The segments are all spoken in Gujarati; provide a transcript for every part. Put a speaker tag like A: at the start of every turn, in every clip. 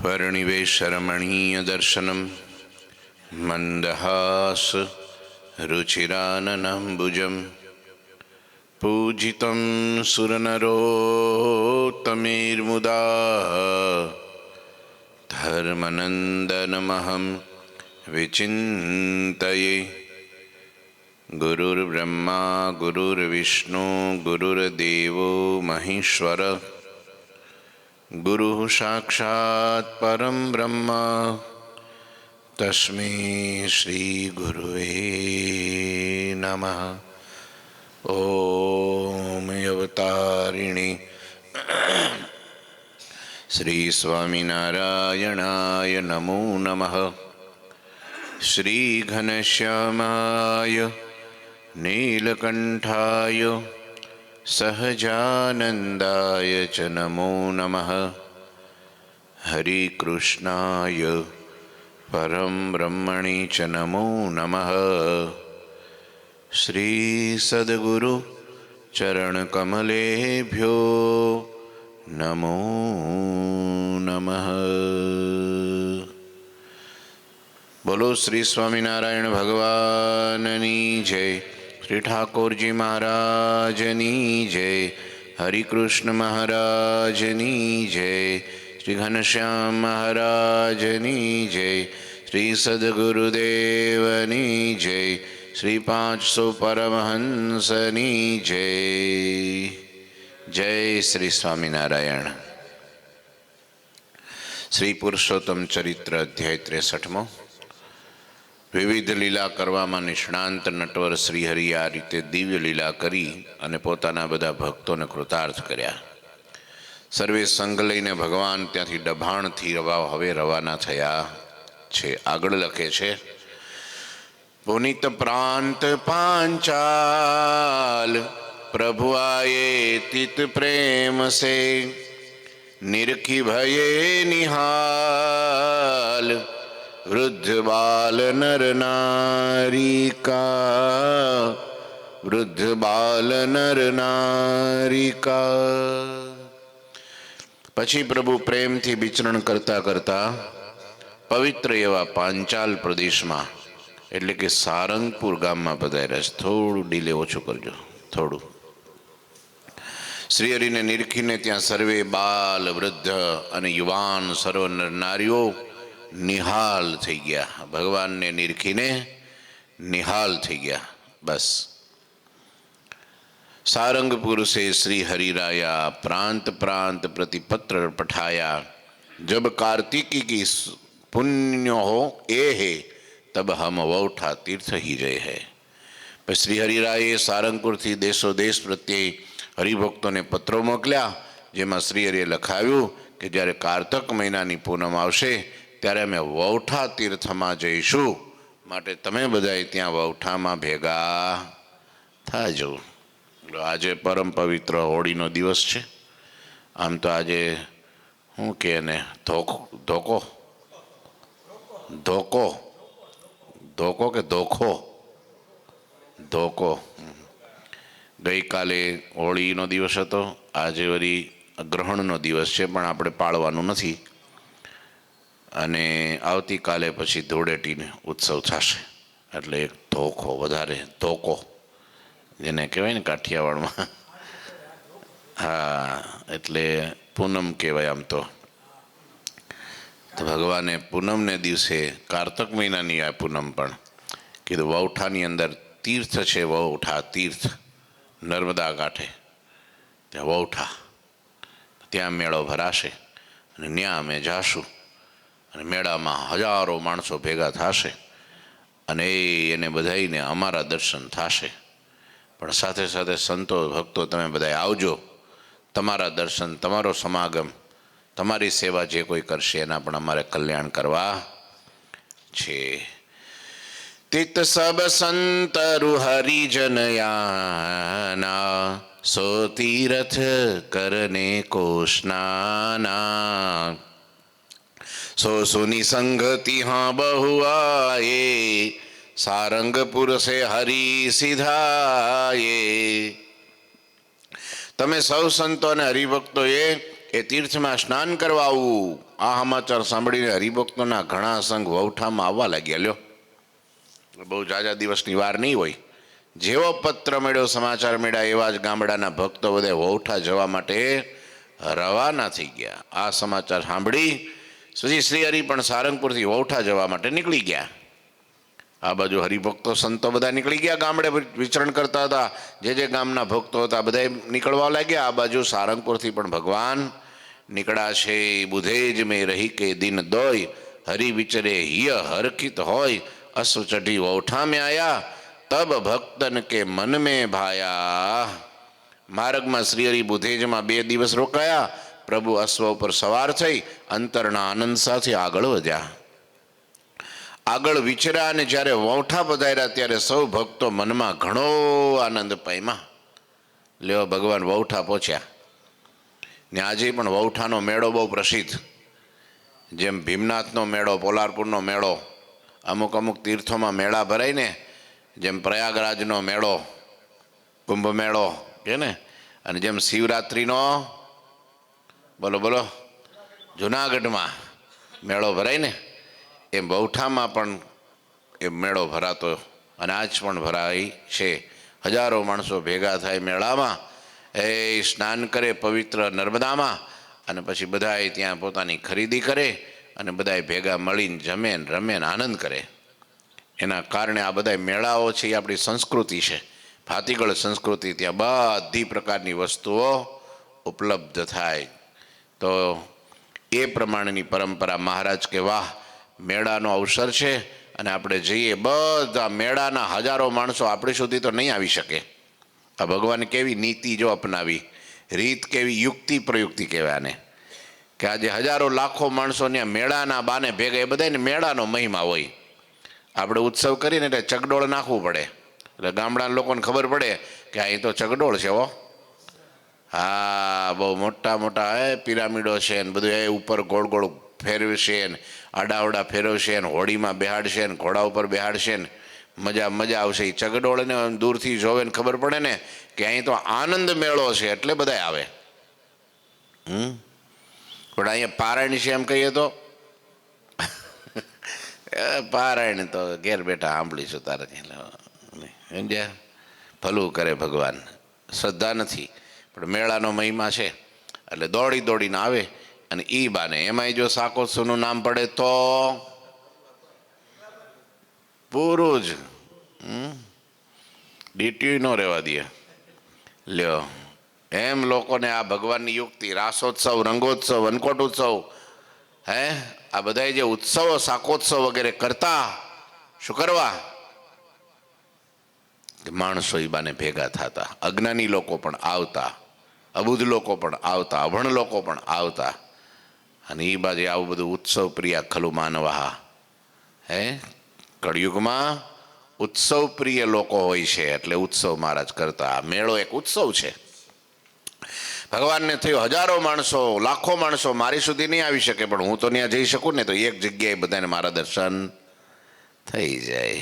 A: वर्णिवेशरमणीयदर्शनं मन्दहास रुचिराननम्बुजं पूजितं सुरनरोत्तमैर्मुदा धर्मनन्दनमहं विचिन्तये। गुरुर्ब्रह्मा गुरुर्विष्णु गुरुर्देवो महेश्वर गुरुः साक्षात् परं ब्रह्म तस्मै श्री गुरुवे नमः। ओम अवतारिणे श्री स्वामिनारायणाय नमो नमः। श्री घनश्यामाय नीलकंठाय सहजानंदाय च नमो नमः। हरि कृष्णाय परम ब्रह्मणे च नमो नमः। श्री सद्गुरु चरण कमलेभ्यो नमो नमः। बोलो श्री स्वामीनारायण भगवाननी जय। श्री ठाकुरजी महाराजनी जय। हरि कृष्ण महाराजनी जय। श्री घनश्याम महाराजनी जय। श्री सद्गुरुदेवनी जय। श्री 500 परमहंसनी जय। जय श्री स्वामीनारायण। श्री पुरुषोत्तम चरित्र अध्याय 63। विविध लीला करवामां निष्णांत नटवर श्रीहरि आ रीते दिव्य लीला करी अने पोताना बधा भक्तोने कृतार्थ कर्या। सर्वे संग लईने भगवान त्यांथी डभाणथी हवे रवाना थया छे। आगळ लखे छे, पुनीत प्रांत पांचाल प्रभु आए तित प्रेम से निरखी भये निहाल वृद्ध बाल नर नारी का वृद्ध बाल नर नारी का। पछी प्रभु प्रेम थी विचरण करता करता पवित्र एवा पांचाल प्रदेश में एटले के सारंगपुर गाम में पधार्या। थोड़ू डीले ओछुं करजो थोड़ू। श्रीहरि ने निरखीने त्यां सर्वे बाल वृद्ध अने युवान सर्व नर नारीओ निहाल थई गया। भगवान ने निरखीने निहाल थई गया। बस सारंगपुर से श्री हरिराया प्रांत प्रांत प्रति पत्र पठाया। जब कार्तिकी की पुण्य हो ए है तब हम वौठा तीर्थ ही रहे है। श्री हरिराये सारंगपुर थी देशो देश प्रत्ये हरिभक्तों ने पत्रों मोकल्या, जेमां श्रीहरिए लखाव्युं कि ज्यारे कार्तक महीनानी पूनम आवशे त्यारे अमे वौठा तीर्थमां जईशुं, माटे तमे बधाए त्यां वौठामां भेगा थाजो। आज परम पवित्र होळीनो दिवस छे। आम तो आज हूँ के ने धोको धोको धोको धोको के धोखो धोको। गई काले होळीनो दिवस हतो, आज वरी ग्रहणनो दिवस छे पण आपणे पाळवानुं नथी अने आवती काले पछी धूळेटीनो उत्सव थशे एटले एक धोको वधारे धोको जेने कहेवाय ने काठियावाड़मां। हाँ एटले पूनम कहेवाय। आम तो भगवाने पूनम ने दिवसे कार्तक महीनानी आ पूनम पण कीधुं वौठानी अंदर तीर्थ छे। वौठा तीर्थ नर्मदा कांठे त्या वौठा त्यां मेळो भराशे अने न्या अमे जाशुं अने मेळामां हजारों माणसो भेगा थशे अने एने बधाईने अमारा दर्शन थशे। पण साथे साथे संतो भक्तो तमे बधाए आवजो। तमारा दर्शन तमारो समागम तमारी सेवा जे कोई करशे एना पण अमारे कल्याण करवा छे। तित सब संतरु हरिजनयाना सो तीरथ करने को स्नाना। सो सुनी संगति हाँ बहु आए सारंगपुर से हरि सिधाए। तमे सौ संतो ने हरिभक्तोए એ તીર્થમાં સ્નાન કરવા આવવું. આ સમાચાર સાંભળીને હરિભક્તોના ઘણા સંઘ વહુઠામાં આવવા લાગ્યા. લ્યો, બહુ જાજા દિવસની વાર નહીં હોય. જેવો પત્ર મળ્યો, સમાચાર મળ્યા, એવા જ ગામડાના ભક્તો બધા વહુઠા જવા માટે રવાના થઈ ગયા. આ સમાચાર સાંભળી પછી શ્રી હરિ પણ સારંગપુરથી વહુઠા જવા માટે નીકળી ગયા. આ બાજુ હરિભક્તો સંતો બધા નીકળી ગયા, ગામડે વિચરણ કરતા હતા. જે ગામના ભક્તો હતા બધા નીકળવા લાગ્યા. આ બાજુ સારંગપુરથી પણ ભગવાન નીકળ્યા છે. બુધેજ મેં રહી કે દિન દોય, હરિ વિચરે હિય હરખિત હોય, અશ્વ ચઢી વહુઠા में आया, તબ ભક્તન કે મન में ભાયા. માર્ગમાં શ્રીહરિ બુધેજમાં 2 દિવસ રોકાયા. પ્રભુ અશ્વ ઉપર સવાર થઈ અંતરના આનંદ સાથે આગળ વધ્યા. આગળ વિચર્યા અને જ્યારે વહુઠા પધાર્યા ત્યારે સૌ ભક્તો મનમાં ઘણો આનંદ પામ્યા. લ્યો, ભગવાન વહુઠા પહોંચ્યા ને આજે પણ વહુઠાનો મેળો બહુ પ્રસિદ્ધ. જેમ ભીમનાથનો મેળો, પોલારપુરનો મેળો, અમુક અમુક તીર્થોમાં મેળા ભરાય ને, જેમ પ્રયાગરાજનો મેળો, કુંભ મેળો છે ને, અને જેમ શિવરાત્રિનો બોલો બોલો જુનાગઢમાં મેળો ભરાય ને, એમ વહુઠામાં પણ એ મેળો ભરાતો અને આજ પણ ભરાય છે. હજારો માણસો ભેગા થાય મેળામાં, એ સ્નાન કરે પવિત્ર નર્મદામાં, અને પછી બધાએ ત્યાં પોતાની ખરીદી કરે અને બધાએ ભેગા મળીને જમે ને રમે ને આનંદ કરે. એના કારણે આ બધા મેળાઓ છે એ આપણી સંસ્કૃતિ છે, ભાતીગળ સંસ્કૃતિ. ત્યાં બધી પ્રકારની વસ્તુઓ ઉપલબ્ધ થાય. તો એ પ્રમાણેની પરંપરા. મહારાજ કે વાહ, મેળાનો અવસર છે અને આપણે જઈએ. બધા મેળાના હજારો માણસો આપણી સુધી તો નહીં આવી શકે. આ ભગવાન કેવી નીતિ જો અપનાવી, રીત કેવી, યુક્તિ પ્રયુક્તિ કહેવાય આને, કે આજે હજારો લાખો માણસોને મેળાના બાને ભેગા. એ બધાને મેળાનો મહિમા હોય. આપણે ઉત્સવ કરીને એટલે ચગડોળ નાખવું પડે, એટલે ગામડાના લોકોને ખબર પડે કે અહીં તો ચગડોળ છે. હો, હા, બહુ મોટા મોટા પિરામિડો છે ને બધું. એ ઉપર ગોળ ગોળ ફેરવશે ને આડાવડા ફેરવશે ને હોડીમાં બેહાડશે ને ઘોડા ઉપર બેહાડશે ને મજા આવશે. એ ચગડોળને દૂરથી જોવે ને ખબર પડે ને કે અહીં તો આનંદ મેળો છે, એટલે બધા આવે. પણ અહીંયા પારાયણ છે એમ કહીએ તો પારાયણ તો ઘેર બેઠા સાંભળીશું તારે સમજ્યા. ભલું કરે ભગવાન. શ્રદ્ધા નથી પણ મેળાનો મહિમા છે એટલે દોડી દોડીને આવે. અને એ બાને એમાંય જો શાકોત્સવનું નામ પડે તો પૂરું જ ડીટ્યુ ન રહેવા દે. લ્યો, એમ લોકોને આ ભગવાનની યુક્તિ, રાસોત્સવ, રંગોત્સવ, વનકોટ ઉત્સવ, આ બધા જે ઉત્સવો શાકોત્સવ વગેરે કરતા, શું કરવા? માણસો એ બાને ભેગા થતા. અજ્ઞાની લોકો પણ આવતા, અબુધ લોકો પણ આવતા, અભણ લોકો પણ આવતા. અને એ બાજુ આવું બધું ઉત્સવ પ્રિય ખલું માનવા. કળિયુગમાં ઉત્સવ પ્રિય લોકો હોય છે એટલે ઉત્સવ મહારાજ કરતા. મેળો એક ઉત્સવ છે. ભગવાનને થયું હજારો માણસો, લાખો માણસો મારી સુધી નહીં આવી શકે, પણ હું તો ત્યાં જઈ શકું ને, તો એક જગ્યાએ બધાને મારા દર્શન થઈ જાય.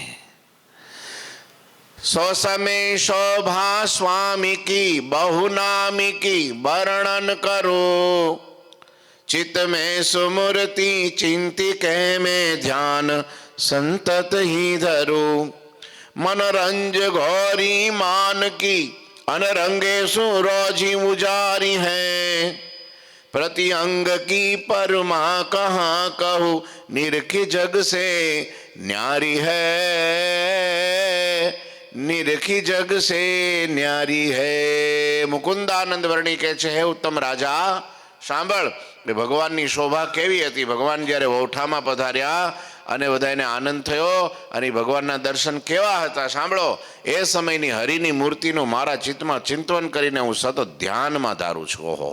A: સો समय शोभा स्वामी की बहुनामी की वर्णन करो, चित्त में सुमूर्ति चिंती के में ध्यान संतत ही धरो, मनोरंज गौरी मान की अनरंगे सुरोजी उजारी है, प्रति अंग की परमा कहाँ कहूँ निरखी जग से न्यारी है, निरखी जग से न्यारी है. મુકુંદાનંદ વર્ણી કહે છે, હે ઉત્તમ રાજા સાંભળ, ભગવાનની શોભા કેવી હતી. ભગવાન જ્યારે વહુઠામાં પધાર્યા અને બધાને આનંદ થયો અને ભગવાનના દર્શન કેવા હતા સાંભળો. એ સમયની હરિની મૂર્તિનું મારા ચિત્તમાં ચિંતન કરીને હું સતત ધ્યાનમાં ધારું છું. ઓહો,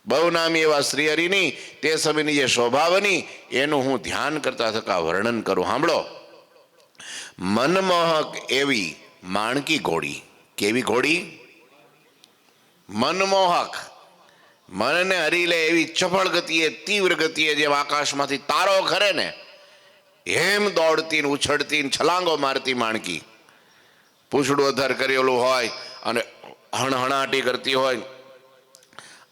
A: બહુ નામી એવા શ્રી હરિની તે સમયની જે શોભા બની એનું હું ધ્યાન કરતા થતા વર્ણન કરું. સાંભળો, મનમોહક એવી માણકી ઘોડી. કેવી ઘોડી? મનમોહક, મનને હરી લે એવી ચપળ ગતિએ, તીવ્ર ગતિએ, જેમ આકાશમાંથી તારો ખરે ને એમ દોડતી ને ઉછળતી ને છલાંગો મારતી માણકી. પૂછડું અધર કરેલું હોય અને હણહણાટી કરતી હોય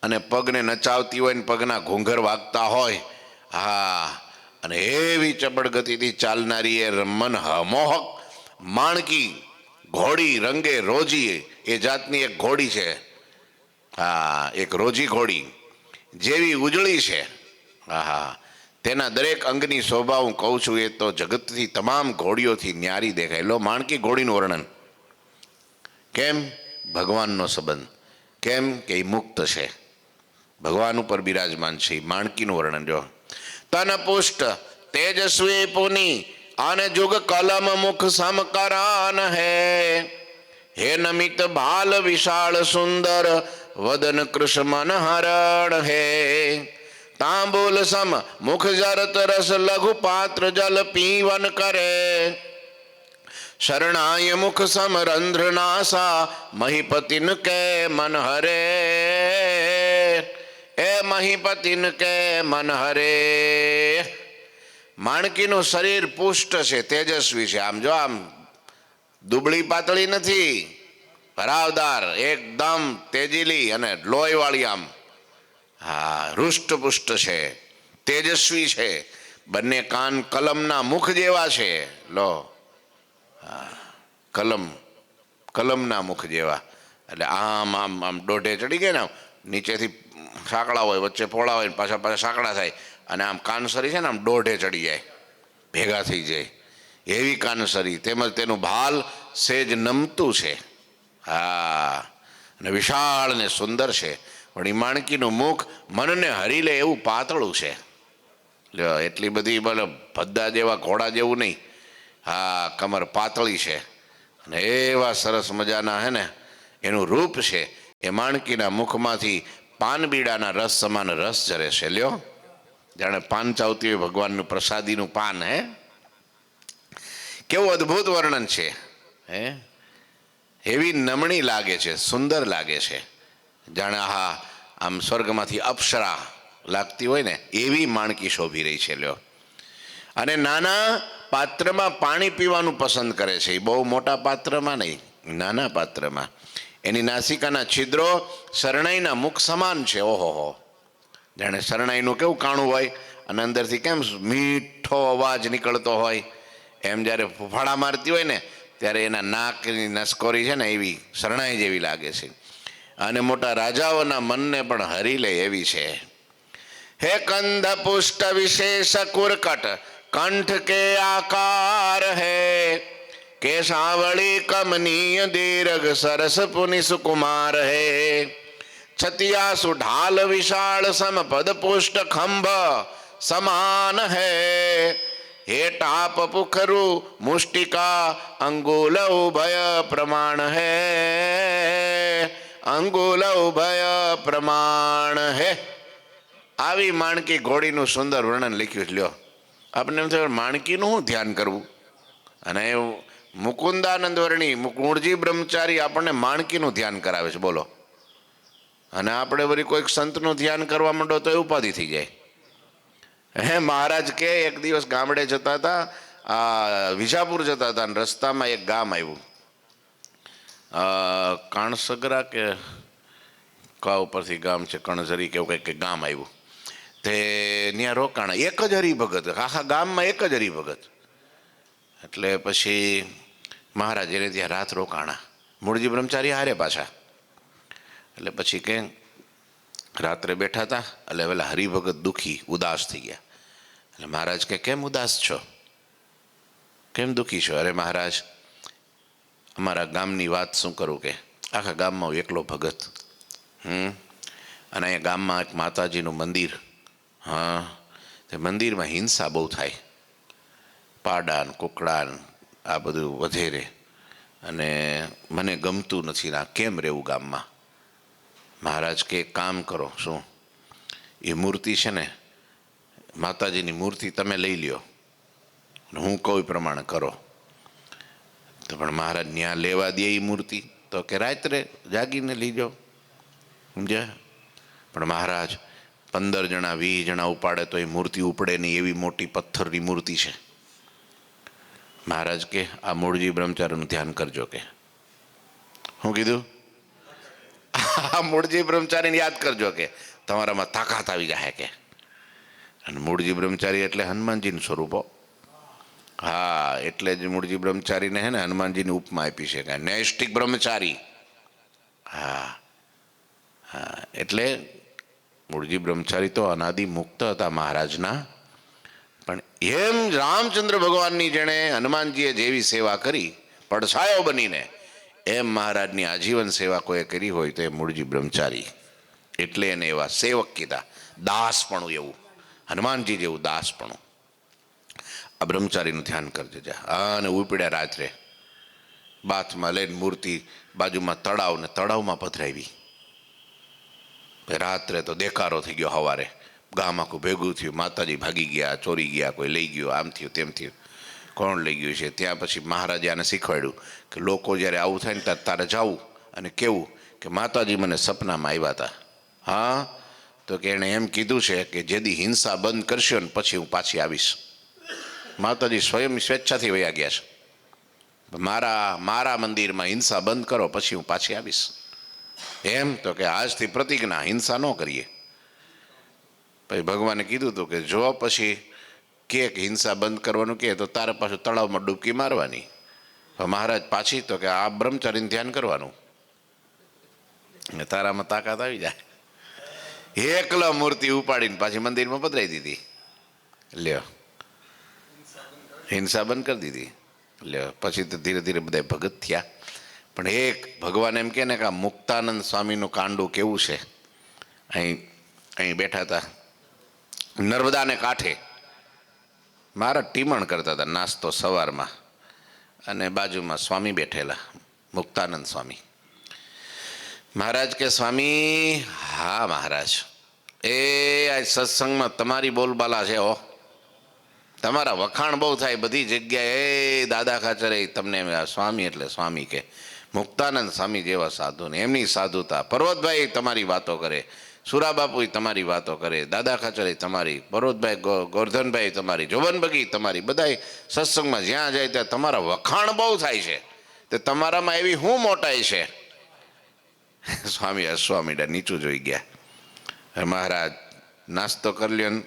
A: અને પગને નચાવતી હોય ને પગના ઘૂંઘર વાગતા હોય. હા, અને એવી ચપળ ગતિથી ચાલનારી એ મનમોહક માણકી ઘોડી રંગે રોજી એ જાતની એક ઘોડી છે. હા, એક રોજી ઘોડી જેવી ઉજળી છે. હા, તેના દરેક અંગની શોભા હું કહું છું એ તો જગતથી તમામ ઘોડીઓથી ન્યારી દેખાય. લો માણકી ઘોડીનું વર્ણન. કેમ? ભગવાનનો સંબંધ. કેમ કે એ મુક્ત છે, ભગવાન ઉપર બિરાજમાન છે. માણકીનું વર્ણન જો. તન પુષ્ટ તેજસ્વી પુની અને જુગ કલમ મુખ સમકરાન હે નમિત બાલ વિશાળ સુંદર વદન કૃષ્ણ મનહરણ હે તાંબુલ સમ મુખ જરત રસ લઘુ પાત્ર જલ પીવન કરે શરણાય મુખ સમ રંધ્ર નાસા મહીપતિન કે મન હરે એ મહીપતિન કે મન હરે. માણકીનું શરીર પુષ્ટ છે, તેજસ્વી છે. આમ જો, આમ દુબળી પાતળી નથી, ભરાવદાર, એકદમ તેજીલી અને લોહીવાળી. આમ હા, હૃષ્ટપુષ્ટ છે, તેજસ્વી છે. બંને કાન કલમના મુખ જેવા છે. લો, કલમના મુખ જેવા. એટલે આમ આમ આમ દોઢે ચડી ગયા ને, નીચેથી સાંકડા હોય, વચ્ચે પોળા હોય, પાછા પાછા સાંકડા થાય, અને આમ કાનસરી છે ને આમ દોઢે ચડી જાય, ભેગા થઈ જાય એવી કાનસરી. તેમજ તેનું ભાલ સેજ નમતું છે. હા, અને વિશાળ ને સુંદર છે. પણ એ માણકીનું મુખ મનને હરી લે એવું પાતળું છે. એટલી બધી ભદ્દા જેવા ઘોડા જેવું નહીં. હા, કમર પાતળી છે અને એવા સરસ મજાના હે ને એનું રૂપ છે. એ માણકીના મુખમાંથી પાનબીડાના રસ સમાન રસ ઝરે છે. લ્યો, જાણે પાન ચાવતી હોય ભગવાનનું પ્રસાદીનું પાન. હે, કેવું અદ્ભુત વર્ણન છે. હે, એવી નમણી લાગે છે, સુંદર લાગે છે, જાણે હા આમ સ્વર્ગમાંથી અપ્સરા લાગતી હોય ને એવી માણકી શોભી રહી છે. લ્યો, અને નાના પાત્રમાં પાણી પીવાનું પસંદ કરે છે. એ બહુ મોટા પાત્રમાં નહીં, નાના પાત્રમાં. એની નાસિકાના છિદ્રો શરણાઈના મુખ સમાન છે. ઓહોહો, જાણે શરણાઈનું કેવું કાણું હોય અને અંદરથી કેમ મીઠો અવાજ નીકળતો હોય, એમ જ્યારે ફૂફાડા મારતી હોય ને ત્યારે એના નાકની નસકોરી છે ને એવી શરણાઈ જેવી લાગે છે. અને મોટા રાજાઓના મનને પણ હરી લે એવી છે. હે કંદ પુષ્ટ વિશેષ કુરકટ કંઠ કે આકાર હે કેશાવળી કમનીય દીર્ઘ સરસ પુનિ સુકુમાર હે છતિયા સુઢાલ વિશાળ સમપદ પુષ્ટ ખંભ સમાન હે હે ટાપ પુખરુ મુષ્ટિકા અંગુલ ઉભય પ્રમાણ હે અંગુલ ઉભય પ્રમાણ હે. આવી માણકી ઘોડીનું સુંદર વર્ણન લખ્યું છે. લ્યો, આપણે એમ થયું માણકીનું શું ધ્યાન કરવું, અને મુકુંદાનંદ વર્ણી મૂળજી બ્રહ્મચારી આપણને માણકીનું ધ્યાન કરાવે છે. બોલો, અને આપણે વળી કોઈક સંતનું ધ્યાન કરવા માંડો તો એ ઉપાધિ થઈ જાય. હે, મહારાજ કે એક દિવસ ગામડે જતા હતા, વિજાપુર જતા હતા, અને રસ્તામાં એક ગામ આવ્યું, કાણસગરા કે કા ઉપરથી ગામ છે, કણઝરી કે એવું કંઈક ગામ આવ્યું. તે ત્યાં રોકાણા, એક જ હરિભગત, આખા ગામમાં એક જ હરિભગત. એટલે પછી મહારાજ એને ત્યાં રાત રોકાણા, મૂળજી બ્રહ્મચારી હારે પાછા. એટલે પછી કે રાત્રે બેઠા હતા, એટલે પેલા હરિભગત દુઃખી ઉદાસ થઈ ગયા. એટલે મહારાજ કે કેમ ઉદાસ છો, કેમ દુઃખી છો? અરે મહારાજ, અમારા ગામની વાત શું કરું, કે આખા ગામમાં હું એકલો ભગત. અને અહીંયા ગામમાં એક માતાજીનું મંદિર. હા, તે મંદિરમાં હિંસા બહુ થાય, પાડા ને કુકડા ને આ બધું વધેરે, અને મને ગમતું નથી ના કેમ રહેવું ગામમાં. મહારાજ કે એક કામ કરો. શું? એ મૂર્તિ છે ને, માતાજીની મૂર્તિ તમે લઈ લ્યો, હું કહું એ પ્રમાણે કરો. તો પણ મહારાજ ન્યા લેવા દે એ મૂર્તિ? તો કે રાત્રે જાગીને લઈ જાઓ, સમજ્યા? પણ મહારાજ 15 જણા 20 જણા ઉપાડે તો એ મૂર્તિ ઉપડે નહીં, એવી મોટી પથ્થરની મૂર્તિ છે. મહારાજ કે આ મૂળજી બ્રહ્મચારીનું ધ્યાન કરજો. કે શું કીધું? મૂળજી બ્રહ્મચારીને યાદ કરજો કે તમારામાં તાકાત આવી જાય કે. અને મૂળજી બ્રહ્મચારી એટલે હનુમાનજીનું સ્વરૂપો. હા, એટલે જ મૂળજી બ્રહ્મચારીને હે ને હનુમાનજીની ઉપમા આપી છે કે નૈષ્ઠિક બ્રહ્મચારી. હા હા, એટલે મૂળજી બ્રહ્મચારી તો અનાદિ મુક્ત હતા મહારાજના. પણ એમ રામચંદ્ર ભગવાનની જેણે હનુમાનજીએ જેવી સેવા કરી પડછાયો બનીને, એમ મહારાજની આજીવન સેવા કોઈએ કરી હોય તો એ મૂળજી બ્રહ્મચારી. એટલે એને એવા સેવક કીધા. દાસપણું એવું, હનુમાનજી જેવું દાસપણું. આ બ્રહ્મચારીનું ધ્યાન કરજે જા. અને ઉપડ્યા રાત્રે, બાથમાં લઈને મૂર્તિ બાજુમાં તળાવ, ને તળાવમાં પધરાવી. રાત્રે તો દેકારો થઈ ગયો. સવારે ગામ આખું ભેગું થયું. માતાજી ભાગી ગયા, ચોરી ગયા, કોઈ લઈ ગયો, આમ થયું તેમ થયું, કોણ લઈ ગયું છે. ત્યાં પછી મહારાજે આને શીખવાડ્યું કે લોકો જ્યારે આવું થાય ને ત્યારે તારે જવું અને કેવું કે માતાજી મને સપનામાં આવ્યા હતા. હા, તો કે એણે એમ કીધું છે કે જેદી હિંસા બંધ કરશો ને પછી હું પાછી આવીશ. માતાજી સ્વયં સ્વેચ્છાથી વયા ગયા છે. મારા મંદિરમાં હિંસા બંધ કરો પછી હું પાછી આવીશ. એમ તો કે આજથી પ્રતિજ્ઞા, હિંસા ન કરીએ. પછી ભગવાને કીધું હતું કે જો પછી કે હિંસા બંધ કરવાનું કહે તો તારે પાછું તળાવમાં ડૂબકી મારવાની. મહારાજ પાછી તો કે આ બ્રહ્મચારીને ધ્યાન કરવાનું, તારામાં તાકાત આવી જાય. એકલા મૂર્તિ ઉપાડીને પાછી મંદિરમાં પધરાઈ દીધી. લ્યો, હિંસા બંધ કરી દીધી. લ્યો, પછી તો ધીરે ધીરે બધા ભગત થયા. પણ એક ભગવાન એમ કે ને કે આ મુક્તાનંદ સ્વામીનું કાંડું કેવું છે. અહીં બેઠા હતા નર્મદાને કાંઠે, મારા ટીમણ કરતા હતા નાસ્તો સવારમાં, અને બાજુમાં સ્વામી બેઠેલા, મુક્તાનંદ સ્વામી. મહારાજ કે સ્વામી, હા મહારાજ, એ આ સત્સંગમાં તમારી બોલબાલા છે હો, તમારા વખાણ બહુ થાય બધી જગ્યાએ. દાદા ખાચરે તમને સ્વામી એટલે સ્વામી કે મુક્તાનંદ સ્વામી જેવા સાધુ ને એમની સાધુતા. પર્વતભાઈ તમારી વાતો કરે, સુરાબાપુ તમારી વાતો કરે, દાદા ખાચરે તમારી, પર્વતભાઈ ગોરધનભાઈ તમારી, જોબન બગી તમારી, બધા સત્સંગમાં જ્યાં જાય ત્યાં તમારા વખાણ બહુ થાય છે. તે તમારામાં એવી શું મોટાઈ છે? સ્વામી હસવા માંડ્યા, નીચું જોઈ ગયા. મહારાજ નાસ્તો કરી લ્યો ને.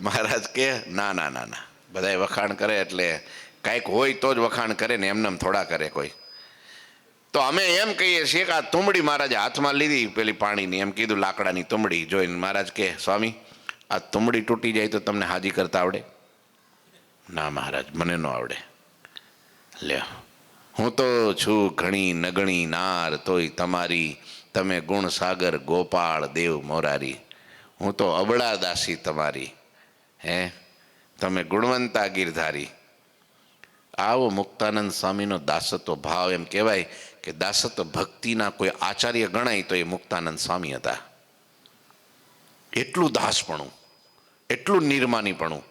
A: મહારાજ કે ના ના ના ના, બધા વખાણ કરે એટલે કાંઈક હોય તો જ વખાણ કરે ને, એમને થોડા કરે કોઈ. તો અમે એમ કહીએ છીએ કે આ તુંબડી મહારાજે હાથમાં લીધી પેલી પાણીની, એમ કીધું લાકડાની તુંબડી જોઈને. મહારાજ કે સ્વામી, આ તુંબડી તૂટી જાય તો તમને હાજી કરતા આવડે? ના મહારાજ, મને ન આવડે. લ્યો, હું તો છું ઘણી નગણી નાર તોય તમારી, તમે ગુણ સાગર ગોપાળ દેવ મોરારી. હું તો અબળા દાસી તમારી, હે તમે ગુણવંતા ગીરધારી. આવો મુક્તાનંદ સ્વામીનો દાસત્વ ભાવ. એમ કહેવાય કે દાસત્વ ભક્તિના કોઈ આચાર્ય ગણાય તો એ મુક્તાનંદ સ્વામી હતા. એટલું દાસપણું, એટલું નિર્માનીપણું,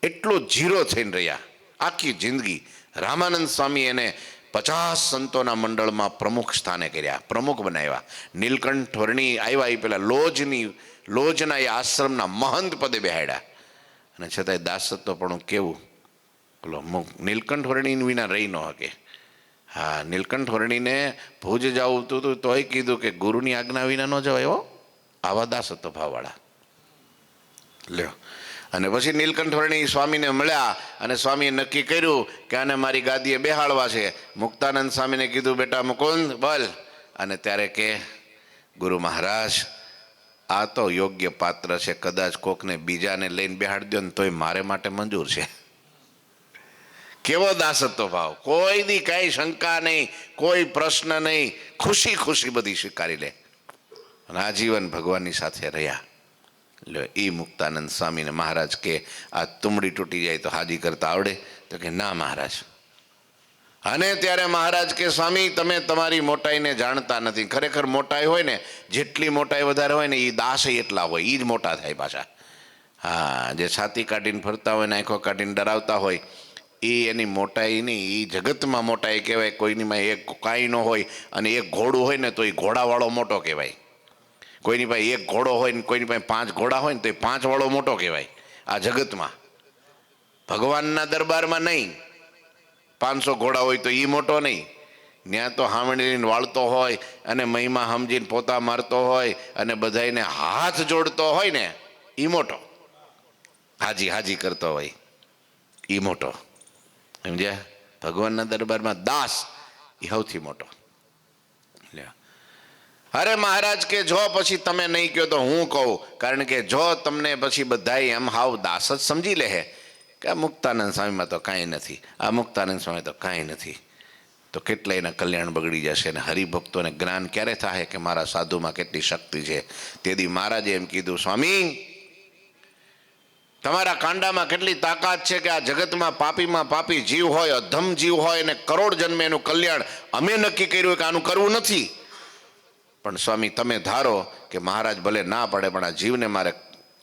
A: એટલું જીરો થઈને રહ્યા આખી જિંદગી. રામાનંદ સ્વામી એને 50 સંતોના મંડળમાં પ્રમુખ સ્થાને કર્યા, પ્રમુખ બનાવ્યા. નીલકંઠ વર્ણી આવ્યા એ પેલા લોજના એ આશ્રમના મહંત પદે બેહાડ્યા. અને છતાંય દાસત્વ પણ કેવું, બોલો, નીલકંઠ વર્ણી વિના રહી ન શકે. હા, નીલકંઠ વર્ણીને ભુજ જવું હતું તોય કીધું કે ગુરુની આજ્ઞા વિના ન જવાય હો. આવા દાસત્વ ભાવવાળા. લ્યો, અને પછી નીલકંઠ વર્ણી સ્વામીને મળ્યા અને સ્વામીએ નક્કી કર્યું કે આને મારી ગાદીએ બેહાડવા છે. મુક્તાનંદ સ્વામીને કીધું બેટા મુકુંદ બોલ. અને ત્યારે કે ગુરુ મહારાજ, આ તો યોગ્ય પાત્ર છે, કદાચ કોકને બીજાને લઈને બેહાડી દો ને તોય મારે માટે મંજૂર છે. કેવો દાસત્વ ભાવ! કોઈ દી કાંઈ શંકા નહીં, કોઈ પ્રશ્ન નહીં, ખુશી ખુશી બધી સ્વીકારી લે. અને આજીવન ભગવાનની સાથે રહ્યા. લે, એ મુક્તાનંદ સ્વામીને મહારાજ કે આ તુંબડી તૂટી જાય તો હાજી કરતા આવડે? તો કે ના મહારાજ. અને ત્યારે મહારાજ કે સ્વામી, તમે તમારી મોટાઈને જાણતા નથી. ખરેખર મોટાઈ હોય ને, જેટલી મોટાઈ વધારે હોય ને એ દાસ એટલા હોય, એ જ મોટા થાય પાછા. હા, જે છાતી કાઢીને ફરતા હોય ને આંખો કાઢીને ડરાવતા હોય એ એની મોટાઈ નહીં, એ જગતમાં મોટાઈ કહેવાય. કોઈનીમાં એક કાંઈ ન હોય અને એક ઘોડું હોય ને તો એ ઘોડાવાળો મોટો કહેવાય. કોઈની પાસે એક ઘોડો હોય ને કોઈની પાસે 5 ઘોડા હોય ને તો એ 5 વાળો મોટો કહેવાય આ જગતમાં. ભગવાનના દરબારમાં નહીં, 500 ઘોડા હોય તો એ મોટો નહીં. ત્યાં તો હામણીને વાળતો હોય અને મહિમા સમજીને પોતા મારતો હોય અને બધાને હાથ જોડતો હોય ને એ મોટો, હાજી હાજી કરતો હોય એ મોટો. સમજ્યા? ભગવાનના દરબારમાં દાસ એ સૌથી મોટો. અરે મહારાજ કે જો પછી તમે નહીં કહો તો હું કહું, કારણ કે જો તમને પછી બધા એમ હાવ દાસ જ સમજી લે કે આ મુક્તાનંદ સ્વામીમાં તો કાંઈ નથી, આ મુક્તાનંદ સ્વામી તો કાંઈ નથી, તો કેટલાયના કલ્યાણ બગડી જશે. અને હરિભક્તોને જ્ઞાન ક્યારે થાય કે મારા સાધુમાં કેટલી શક્તિ છે? તેથી મહારાજે એમ કીધું, સ્વામી તમારા કાંડામાં કેટલી તાકાત છે કે આ જગતમાં પાપીમાં પાપી જીવ હોય, અધમ જીવ હોય અને કરોડ જન્મે એનું કલ્યાણ અમે નક્કી કર્યું કે આનું કરવું નથી. પણ સ્વામી તમે ધારો કે મહારાજ ભલે ના પડે પણ આ જીવને મારે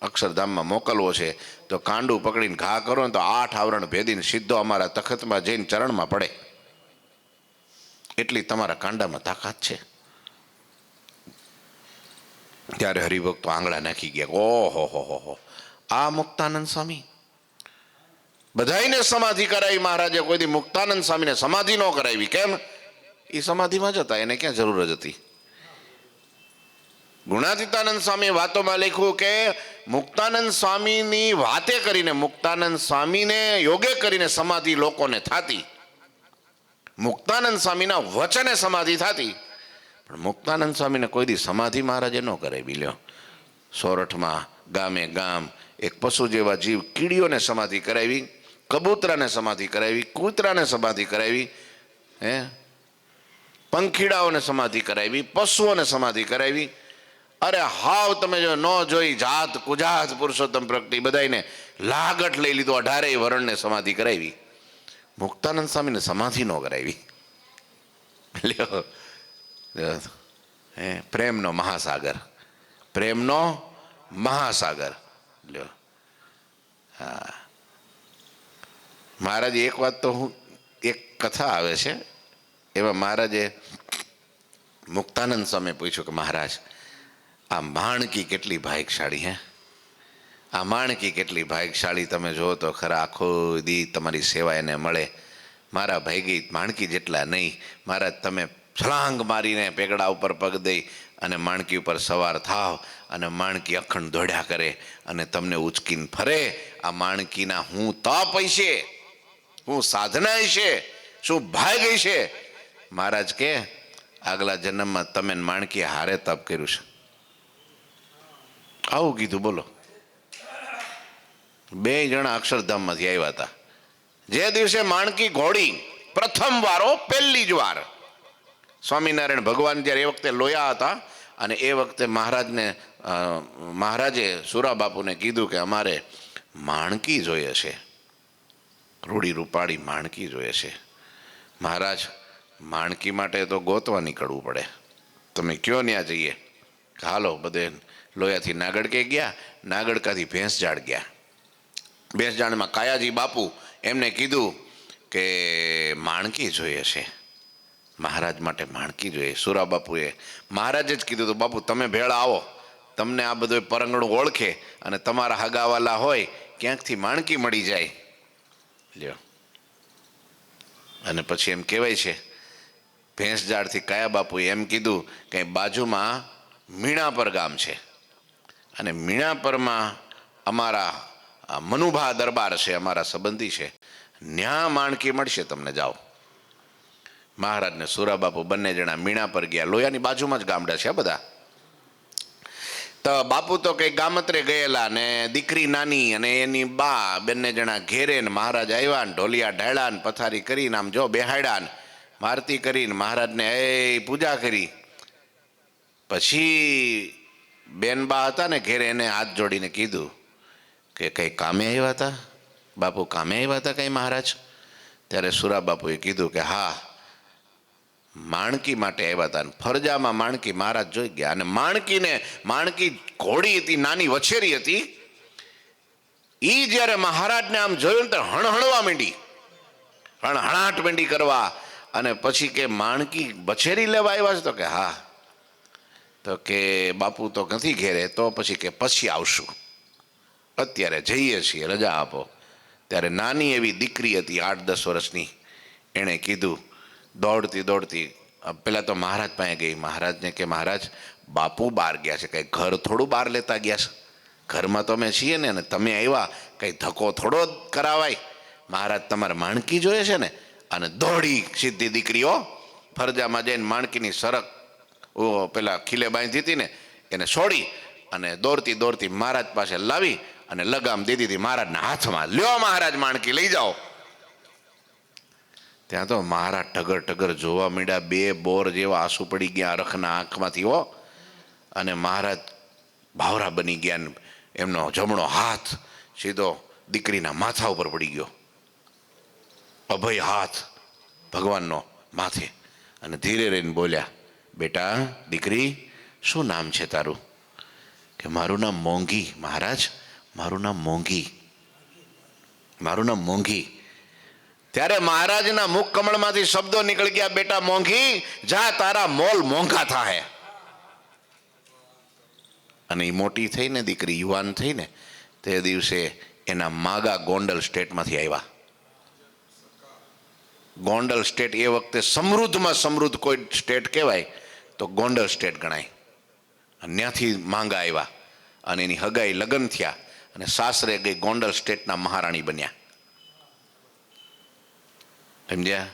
A: અક્ષરધામમાં મોકલવો છે, તો કાંડું પકડીને ઘા કરો ને તો 8 આવરણ ભેદીને સીધો અમારા તખતમાં જઈને ચરણમાં પડે, એટલી તમારા કાંડામાં તાકાત છે. ત્યારે હરિભક્તો આંગળા નાખી ગયા, ઓહો હો હો, આ મુક્તાનંદ સ્વામી! બધાઈને સમાધિ કરાવી મહારાજે, કોઈ દી મુક્તાનંદ સ્વામીને સમાધિ ન કરાવી. કેમ? એ સમાધિમાં જ હતા, એને ક્યાં જરૂર જ હતી? ગુણાતીતાનંદ સ્વામી વાતોમાં લખ્યું કે મુક્તાનંદ સ્વામીની વાતે કરીને, મુક્તાનંદ સ્વામીને યોગે કરીને સમાધિ લોકોને થતી, મુક્તાનંદ સ્વામીના વચને સમાધિ થતી. પણ મુક્તાનંદ સ્વામીને કોઈ દી સમાધિ મહારાજે ન કરાવી. લ્યો, સોરઠમાં ગામે ગામ એક પશુ જેવા જીવ કીડીઓને સમાધિ કરાવી, કબૂતરાને સમાધિ કરાવી, કૂતરાને સમાધિ કરાવી, પંખીડાઓને સમાધિ કરાવી, પશુઓને સમાધિ કરાવી. અરે હાવ તમે જો ન જોઈ જાત કુજાત પુરુષોત્તમ પ્રગટી બધાને લાગટ લઈ લીધો, 18 વરણને સમાધિ કરાવી. મુક્તાનંદ સ્વામીને સમાધિ ન કરાવી. લ્યો, પ્રેમનો મહાસાગર, પ્રેમનો મહાસાગર. લ્યો, હા, મહારાજે એક વાત તો હું, એક કથા આવે છે એમાં મહારાજે મુક્તાનંદ સ્વામી પૂછ્યું કે મહારાજ આ માણકી કેટલી ભાગ્યશાળી, આ માણકી કેટલી ભાગ્યશાળી, તમે જો તો ખરા આખો દી તમારી સેવા એને મળે. મારા ભાઈગી માણકી જેટલા નહીં. મહારાજ તમે છલાંગ મારીને પેગડા ઉપર પગ દઈ અને માણકી ઉપર સવાર થાવ અને માણકી અખંડ દોડ્યા કરે અને તમને ઉચકીને ફરે. આ માણકીના હું તપ હશે, હું સાધના હશે, શું ભાગ્ય છે. મહારાજ કે આગલા જન્મમાં તમે માણકી હારે તપ કર્યું છે. આવું કીધું. બોલો, 2 જણા અક્ષરધામમાંથી આવ્યા હતા. જે દિવસે માણકી ઘોડી પ્રથમ વારો, પહેલી જ વાર, સ્વામિનારાયણ ભગવાન જ્યારે એ વખતે લોયા હતા અને એ વખતે મહારાજે સુરા બાપુને કીધું કે અમારે માણકી જોઈએ છે, રૂડી રૂપાળી માણકી જોઈએ છે. મહારાજ માણકી માટે તો ગોતવા નીકળવું પડે, તમે કયો ત્યાં જઈએ. હાલો, બધે લોયાથી નાગડકે ગયા, નાગડકાથી ભેંસજાડ ગયા. ભેંસજાડમાં કાયાજી બાપુ એમને કીધું કે માણકી જોઈએ છે, મહારાજ માટે માણકી જોઈએ. સુરા બાપુએ મહારાજે જ કીધું તો બાપુ તમે ભેળા આવો, તમને આ બધું પરંગણું ઓળખે અને તમારા હગાવાલા હોય ક્યાંકથી માણકી મળી જાય. લ્યો, અને પછી એમ કહેવાય છે ભેંસજાડથી કાયા બાપુએ એમ કીધું કે બાજુમાં મીણાપર ગામ છે અને મીણાપરમાં અમારા મનુભા દરબાર છે, અમારા સંબંધી છે, ન્યા માણકી મળશે તમને, જાઓ. મહારાજને સુરાબાપુ બંને જણા મીણાપર ગયા. લોયાની બાજુમાં જ ગામડા છે બધા. તો બાપુ તો કઈ ગામત્રે ગયેલા ને દીકરી નાની અને એની બા બંને જણા ઘેરે ને મહારાજ આવ્યા ને ઢોલિયા ઢાળ્યા ને પથારી કરીને આમ જો બેહાડ્યા ને આરતી કરીને મહારાજને પૂજા કરી. પછી બેનબા હતા ને ઘેરે, એને હાથ જોડીને કીધું કે કઈ કામે આવ્યા હતા બાપુ, કામે આવ્યા હતા કઈ મહારાજ? ત્યારે સુરા બાપુએ કીધું કે હા, માણકી માટે આવ્યા હતા. ફરજામાં માણકી મહારાજ જોઈ ગયા અને માણકી ઘોડી હતી, નાની વછેરી હતી. ઈ જ્યારે મહારાજને આમ જોયું ને તો હણહણવા માંડી, હણહણાટ માંડી કરવા. અને પછી કે માણકી વછેરી લેવા આવ્યા છે? તો કે હા. તો કે બાપુ તો નથી ઘેરે, તો પછી કે પછી આવશું, અત્યારે જઈએ છીએ, રજા આપો. ત્યારે નાની એવી દીકરી હતી 8-10 વર્ષની, એણે કીધું દોડતી દોડતી પેલા તો મહારાજ પાસે ગઈ. મહારાજને કે મહારાજ બાપુ બહાર ગયા છે, કંઈ ઘર થોડું બહાર લેતા ગયા છે, ઘરમાં તો અમે છીએ ને, અને તમે આવ્યા કંઈ ધક્કો થોડો જ કરાવાય. મહારાજ તમારે માણકી જોઈએ છે ને. અને દોડી સીધી દીકરીઓ ફરજામાં જઈને માણકીની સરક પેલા ખીલે બાંધી હતી ને એને છોડી અને દોડતી દોડતી મહારાજ પાસે લાવી અને લગામ દીધી હતી મહારાજના હાથમાં. લ્યો મહારાજ માણકી લઈ જાઓ. ત્યાં તો મહારાજ ટગર ટગર જોવા માંડ્યા, 2 બોર જેવા આંસુ પડી ગયા અરખના આંખમાંથી હો. અને મહારાજ ભાવરા બની ગયા ને એમનો જમણો હાથ સીધો દીકરીના માથા ઉપર પડી ગયો, અભય હાથ ભગવાનનો માથે. અને ધીરે રહીને બોલ્યા, બેટા દીકરી શું નામ છે તારું? કે મારું નામ મોંઘી મહારાજ, મારું નામ મોંઘી, મારું નામ મોંઘી. ત્યારે મહારાજના મુખ કમળમાંથી શબ્દો નીકળી ગયા, બેટા મોંઘી જા તારા મોલ મોંઘા થાય. અને એ મોટી થઈને દીકરી યુવાન થઈને તે દિવસે એના માગા ગોંડલ સ્ટેટમાંથી આવ્યા. ગોંડલ સ્ટેટ એ વખતે સમૃદ્ધમાં સમૃદ્ધ કોઈ સ્ટેટ કહેવાય તો ગોંડલ સ્ટેટ ગણાય. અને ત્યાંથી માંગા આવ્યા અને એની હગાઈ લગ્ન થયા અને સાસરે ગઈ ગોંડલ સ્ટેટના મહારાણી બન્યા, સમજ્યા.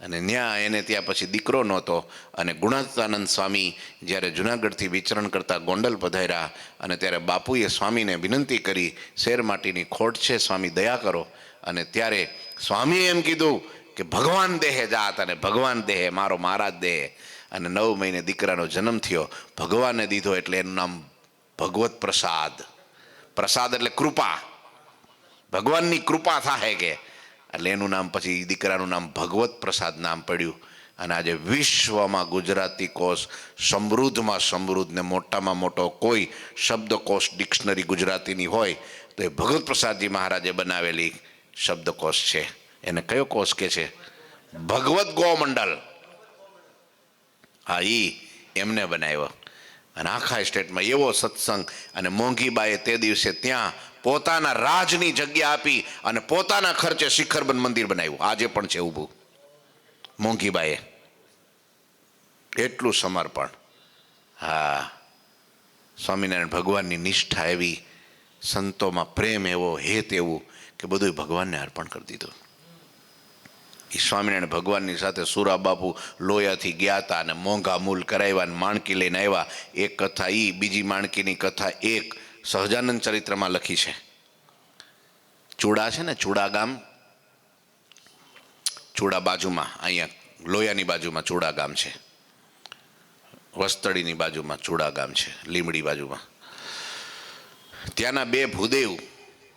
A: અને ત્યાં એને ત્યાં પછી દીકરો નહોતો. અને ગુણાતીતાનંદ સ્વામી જ્યારે જુનાગઢથી વિચરણ કરતા ગોંડલ પધાર્યા અને ત્યારે બાપુએ સ્વામીને વિનંતી કરી, શેર માટીની ખોટ છે સ્વામી દયા કરો. અને ત્યારે સ્વામીએ એમ કીધું કે ભગવાન દેહે જાત, અને ભગવાન દેહે મારો મહારાજ દેહે. અને 9 મહિને દીકરાનો જન્મ થયો, ભગવાને દીધો એટલે એનું નામ ભગવત પ્રસાદ. પ્રસાદ એટલે કૃપા, ભગવાનની કૃપા થાય કે એટલે એનું નામ પછી દીકરાનું નામ ભગવત પ્રસાદ નામ પડ્યું. અને આજે વિશ્વમાં ગુજરાતી કોષ સમૃદ્ધમાં સમૃદ્ધ ને મોટામાં મોટો કોઈ શબ્દકોષ ડિક્શનરી ગુજરાતીની હોય તો એ ભગવત પ્રસાદજી મહારાજે બનાવેલી શબ્દકોષ છે. એને કયો કોષ કે છે? ભગવત ગોમંડલ. હા, એમને બનાવ્યો. અને આખા સ્ટેટમાં એવો સત્સંગ. અને મોંઘીબાએ તે દિવસે ત્યાં પોતાના રાજની જગ્યા આપી અને પોતાના ખર્ચે શિખરબંધ મંદિર બનાવ્યું. આજે પણ છે ઊભું મોંઘીબાએ. એટલું સમર્પણ. હા, સ્વામિનારાયણ ભગવાનની નિષ્ઠા એવી, સંતોમાં પ્રેમ એવો, હેત એવું કે બધું ભગવાનને અર્પણ કરી દીધું. એ સ્વામિનારાયણ ભગવાનની સાથે સુરા બાપુ લોયાથી ગયા હતા અને મોંઘા મૂલ કરાવ્યા અને માણકી લઈને આવ્યા. એક કથા એ, બીજી માણકીની કથા એક સહજાનંદ ચરિત્રમાં લખી છે. ચૂડા છે ને, ચૂડા ગામ, ચૂડા બાજુમાં, અહીંયા લોયાની બાજુમાં ચૂડા ગામ છે, વસ્તડીની બાજુમાં ચૂડા ગામ છે, લીમડી બાજુમાં. ત્યાંના 2 ભૂદેવ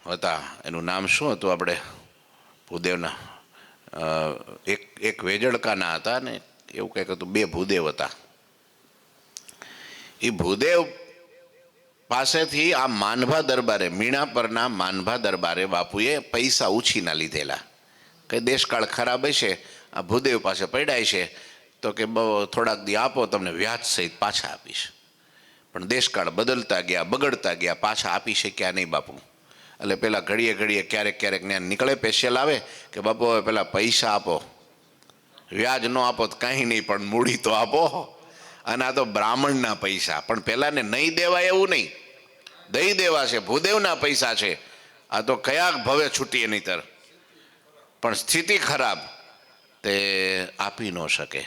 A: હતા. એનું નામ શું હતું આપણે ભૂદેવના? એક વેજળકાના હતા ને એવું કંઈક હતું. 2 ભૂદેવ હતા. એ ભૂદેવ પાસેથી આ માનભા દરબારે, મીણા પરના માનભા દરબારે બાપુએ પૈસા ઉછીના લીધેલા. કંઈ દેશકાળ ખરાબ હશે, આ ભૂદેવ પાસે પડ્યા છે તો કે થોડાક દી આપો, તમને વ્યાજ સહિત પાછા આપીશ. પણ દેશકાળ બદલતા ગયા, બગડતા ગયા, પાછા આપી શક્યા નહીં બાપુ. એટલે પેલા ઘડીએ ઘડીએ ક્યારેક ક્યારેક ત્યાં નીકળે પેશિયલ આવે કે બાપુ હવે પેલા પૈસા આપો, વ્યાજ ન આપો તો કાંઈ નહીં પણ મૂડી તો આપો. અને આ તો બ્રાહ્મણના પૈસા, પણ પેલાને નહીં દેવાય એવું નહીં, દઈ દેવા છે. ભૂદેવના પૈસા છે, આ તો કયા ભવે છૂટીએ નહીતર. પણ સ્થિતિ ખરાબ, તે આપી ન શકે.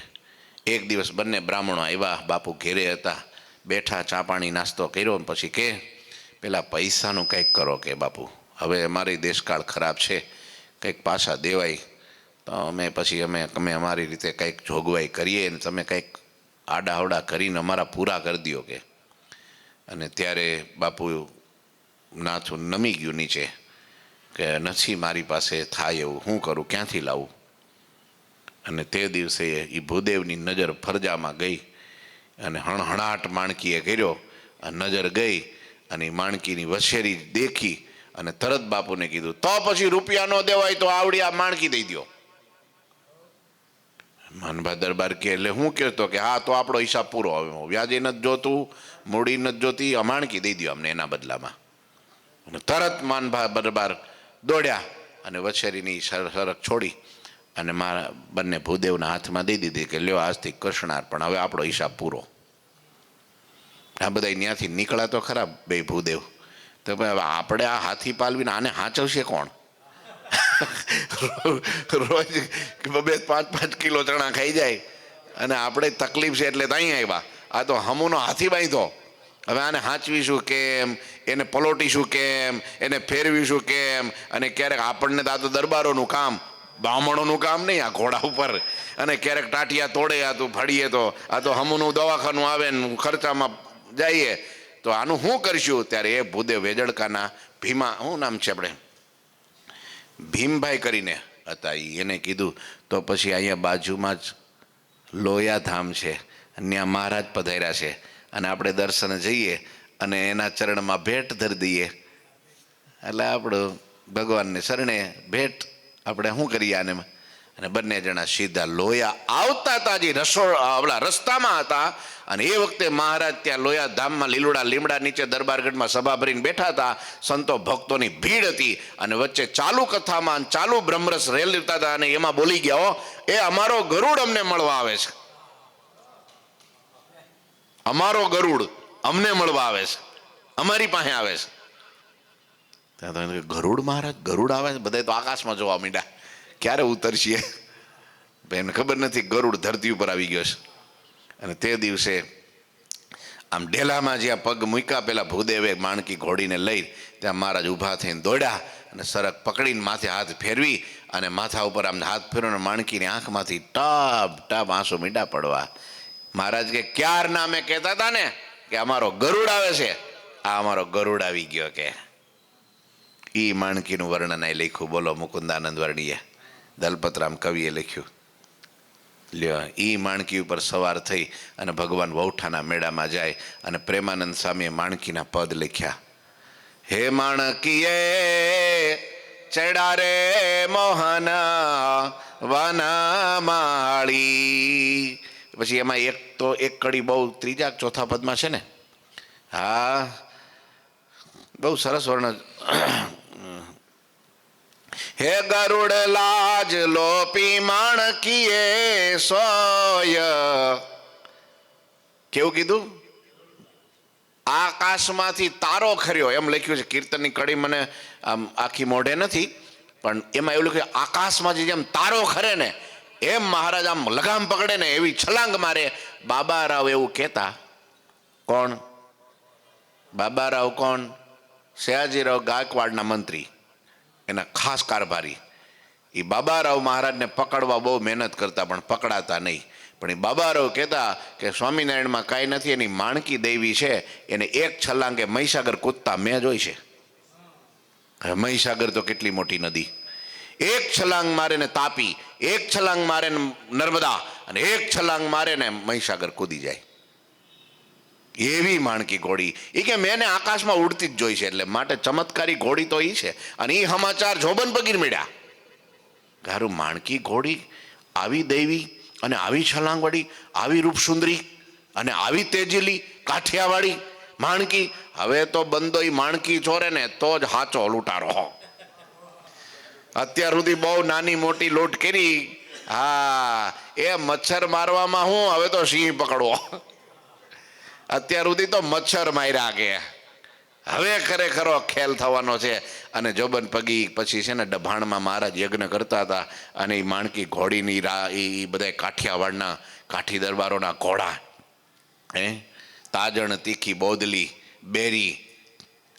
A: એક દિવસ બંને બ્રાહ્મણો આવ્યા, બાપુ ઘેરે હતા, બેઠા, ચા પાણી નાસ્તો કર્યો. પછી કે પેલા પૈસાનું કંઈક કરો કે બાપુ, હવે અમારી દેશકાળ ખરાબ છે, કંઈક પાછા દેવાય તો અમે અમારી રીતે કંઈક જોગવાઈ કરીએ ને તમે કંઈક આડાહવડા કરીને અમારા પૂરા કરી દો કે. અને ત્યારે બાપુ નાથું નમી ગયું નીચે કે નથી મારી પાસે થાય એવું, શું કરું, ક્યાંથી લાવું. અને તે દિવસે એ ભૂદેવની નજર ફરજામાં ગઈ અને હણહણાટ માણકીએ કર્યો. નજર ગઈ અને માણકીની વછેરી દેખી અને તરત બાપુને કીધું, તો પછી રૂપિયા ન દેવાય તો આવડી આ માણકી દઈ દો. માનભા દરબાર કે એટલે હું કહેતો કે હા તો આપણો હિસાબ પૂરો, હવે વ્યાજે નથી જોતું, મૂડી નથી જોતી, માણકી દઈ દો અમને એના બદલામાં. અને તરત માનભા દરબાર દોડ્યા અને વછેરીની સરક છોડી અને મારા બંને ભૂદેવના હાથમાં દઈ દીધી કે લ્યો આજથી કૃષ્ણાર્પણ, હવે આપણો હિસાબ પૂરો. આ બધા ત્યાંથી નીકળ્યા તો ખરા બે ભૂદેવ. તો ભાઈ આપણે આ હાથી પાલવીને આને હાચવશે કોણ? રોજ 2-5 કિલો ચણા ખાઈ જાય અને આપણે તકલીફ છે એટલે ત્યાં આવ્યા. આ તો હમુનો હાથી બાંધ્યો. હવે આને હાંચવીશું કેમ, એને પલોટીશું કેમ, એને ફેરવીશું કેમ? અને ક્યારેક આપણને તો આ તો દરબારોનું કામ, બ્રાહ્મણોનું કામ નહીં આ ઘોડા ઉપર. અને ક્યારેક ટાટિયા તોડે, આ તો ફાડીએ તો આ તો હમુનું દવાખાનું આવે ને ખર્ચામાં જઈએ. તો આનું શું કરશું? ત્યારે એ ભૂદેવ વેજળકાના ભીમા, શું નામ છે આપણે, ભીમભાઈ કરીને હતા, એને કીધું તો પછી અહીંયા બાજુમાં જ લોયાધામ છે, ત્યાં મહારાજ પધાર્યા છે અને આપણે દર્શન જઈએ અને એના ચરણમાં ભેટ ધરી દઈએ એટલે આપણું ભગવાનને શરણે ભેટ આપણે શું કરીએ આને. અને બંને જણા સીધા લોયા આવતા હતા, જે રસ્તામાં હતા. અને એ વખતે મહારાજ ત્યાં લોયા ધામમાં લીલુડા લીમડા નીચે દરબારગઢમાં સભા ભરીને બેઠા હતા. સંતો ભક્તોની ભીડ હતી અને વચ્ચે ચાલુ કથામાં ચાલુ બ્રહ્મરસ રેલતા હતા અને એમાં બોલી ગયા, એ અમારો ગરુડ અમને મળવા આવે છે, અમારો ગરુડ અમને મળવા આવે છે, અમારી પાસે આવે છે. ગરુડ મહારાજ, ગરુડ આવે છે? બધા તો આકાશમાં જોવા માંડ્યા, ક્યારે ઉતરશે? એને ખબર નથી ગરુડ ધરતી ઉપર આવી ગયો છે. અને તે દિવસે આમ ડેલામાં જ્યાં પગ મૂક્યા પેલા ભૂદેવે માણકી ઘોડીને લઈ, ત્યાં મહારાજ ઊભા થઈને દોડ્યા અને સરક પકડીને માથે હાથ ફેરવી અને માથા ઉપર આમ હાથ ફેરવીને માણકીની આંખમાંથી ટપ ટપ આંસુ મીંડા પડવા. મહારાજ કે ક્યાર નામે કહેતા હતા ને કે અમારો ગરુડ આવે છે, આ અમારો ગરુડ આવી ગયો. કે ઈ માણકીનું વર્ણન અહીં લખ્યું, બોલો મુકુંદાનંદ વર્ણીએ, દલપતરામ કવિએ લખ્યું. લ્યો, ઈ માણકી ઉપર સવાર થઈ અને ભગવાન વૌઠાના મેળામાં જાય અને પ્રેમાનંદ સ્વામીએ માણકીના પદ લખ્યા. હે માણકીએ ચડા રે મોહન વનમાળી. પછી એમાં એક કડી બહુ ત્રીજા ચોથા પદમાં છે ને, હા બહુ સરસ વર્ણન. હે ગરુડ લાજ લોપી માણકીએ સોય. કેવું કીધું? આકાશમાંથી તારો ખર્યો, એમ લખ્યું છે. કીર્તનની કડી મને આમ આખી મોઢે નથી, પણ એમાં એવું લખ્યું આકાશમાંથી જેમ તારો ખરે ને એમ મહારાજ આમ લગામ પકડે ને એવી છલાંગ મારે. બાબારાવ એવું કહેતા. કોણ બાબારાવ? કોણ? સયાજીરાવ ગાયકવાડના મંત્રી, એના ખાસ કારભારી. એ બાબારાવ મહારાજને પકડવા બહુ મહેનત કરતા પણ પકડાતા નહીં. પણ એ બાબારાવ કહેતા કે સ્વામિનારાયણમાં કાંઈ નથી, એની માણકી દેવી છે, એને એક છલાંગે મહીસાગર કૂદતા મેં જોઈ છે. મહીસાગર તો કેટલી મોટી નદી, એક છલાંગ મારે ને તાપી, એક છલાંગ મારે ને નર્મદા, અને એક છલાંગ મારે ને મહીસાગર કૂદી જાય. એવી માણકી ઘોડી. એ કે મેં આકાશમાં ઉડતી જ જોઈ છે, એટલે માટે ચમત્કારી ઘોડી તો એ છે. અને એ સમાચાર જોબન પગીર મળ્યા. ગારું માણકી ઘોડી આવી દૈવી અને આવી છલાંગવાળી, આવી રૂપસુંદરી અને આવી તેજીલી કાઠિયાવાળી માણકી. હવે તો બંદો એ માણકી ચોરે ને તો જ હાચો લૂંટારો. અત્યાર સુધી બહુ નાની મોટી લૂંટ કરી. હા, એ મચ્છર મારવામાં હું, હવે તો સિંહ પકડવો. અત્યાર સુધી તો મચ્છર માર્યા કે હવે ખરેખરો ખેલ થવાનો છે. અને જોબન પગી પછી છે ને ડભાણમાં મહારાજ યજ્ઞ કરતા હતા અને એ માણકી ઘોડીની એ બધા કાઠિયાવાડના કાઠી દરબારોના ઘોડા, તાજણ, તીખી, બોદલી, બેરી,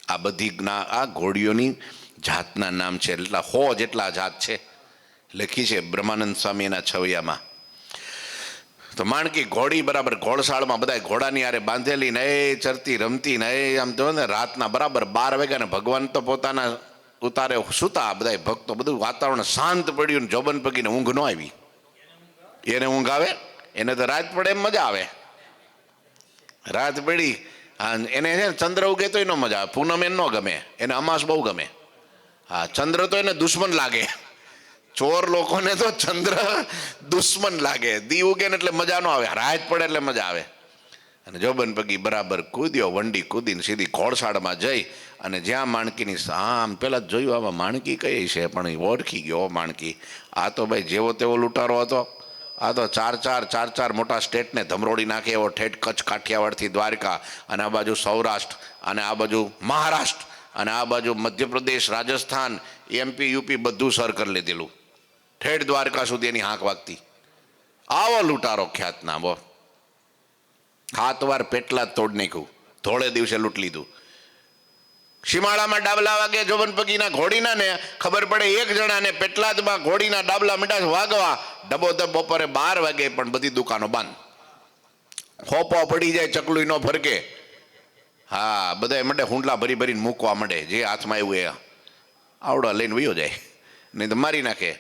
A: આ બધી આ ઘોડીઓની જાતના નામ છે. એટલા 100 જેટલા જાત છે, લખી છે બ્રહ્માનંદ સ્વામીના છવૈયામાં. તો માણકી ઘોડી બરાબર ઘોડશાળમાં બધા ઘોડાની આરે બાંધેલી ને એ ચરતી રમતી ને એ આમ તો ને રાતના બરાબર 12 વાગ્યા ને ભગવાન તો પોતાના ઉતારે સુતા. બધા ભક્તો, બધું વાતાવરણ શાંત પડ્યું ને જોબન પગીને ઊંઘ ન આવી. એને ઊંઘ આવે? એને તો રાત પડે એમ મજા આવે. રાત પડી એને છે ને ચંદ્ર ઉગે તો ન મજા આવે, પૂનમ એને ન ગમે, એને અમાસ બહુ ગમે. હા, ચંદ્ર તો એને દુશ્મન લાગે. ચોર લોકોને તો ચંદ્ર દુશ્મન લાગે. દી ઉગે ને એટલે મજા ન આવે, રાત પડે એટલે મજા આવે. અને જોબન પગી બરાબર કૂદ્યો, વંડી કૂદીને સીધી ઘોડશાળમાં જઈ અને જ્યાં માણકીની આમ પહેલાં જ જોયું આમાં માણકી કઈ છે, પણ એ ઓળખી ગયો માણકી. આ તો ભાઈ જેવો તેવો લૂંટારો હતો. આ તો ચાર મોટા સ્ટેટને ધમરોડી નાખે એવો, ઠેઠ કચ્છ કાઠિયાવાડથી દ્વારકા, અને આ બાજુ સૌરાષ્ટ્ર, અને આ બાજુ મહારાષ્ટ્ર, અને આ બાજુ મધ્યપ્રદેશ, રાજસ્થાન, એમપી, યુપી બધું સર કરી લીધેલું, ઠેઠ દ્વારકા સુધી એની હાંક વાગતી. આવો લૂંટારો ખ્યાતના બો. 7 વાર પેટલા જ તોડ નાખ્યું, ધોળે દિવસે લૂંટ લીધું. શિમાળામાં ડાબલા વાગે જોબન પગીના ઘોડીના ને ખબર પડે એક જણાને પેટલાદમાં ઘોડીના ડાબલા મીઠા વાગવા, ડબોદબ બપોરે 12 વાગે પણ બધી દુકાનો બંધ. ખોપો પડી જાય, ચકલું નો ફરકે. હા, બધા મંડે હુંડલા ભરી ભરીને મૂકવા માંડે, જે હાથમાં આવ્યું એ આવડા લઈને વયો જાય, નહીં તો મારી નાખે.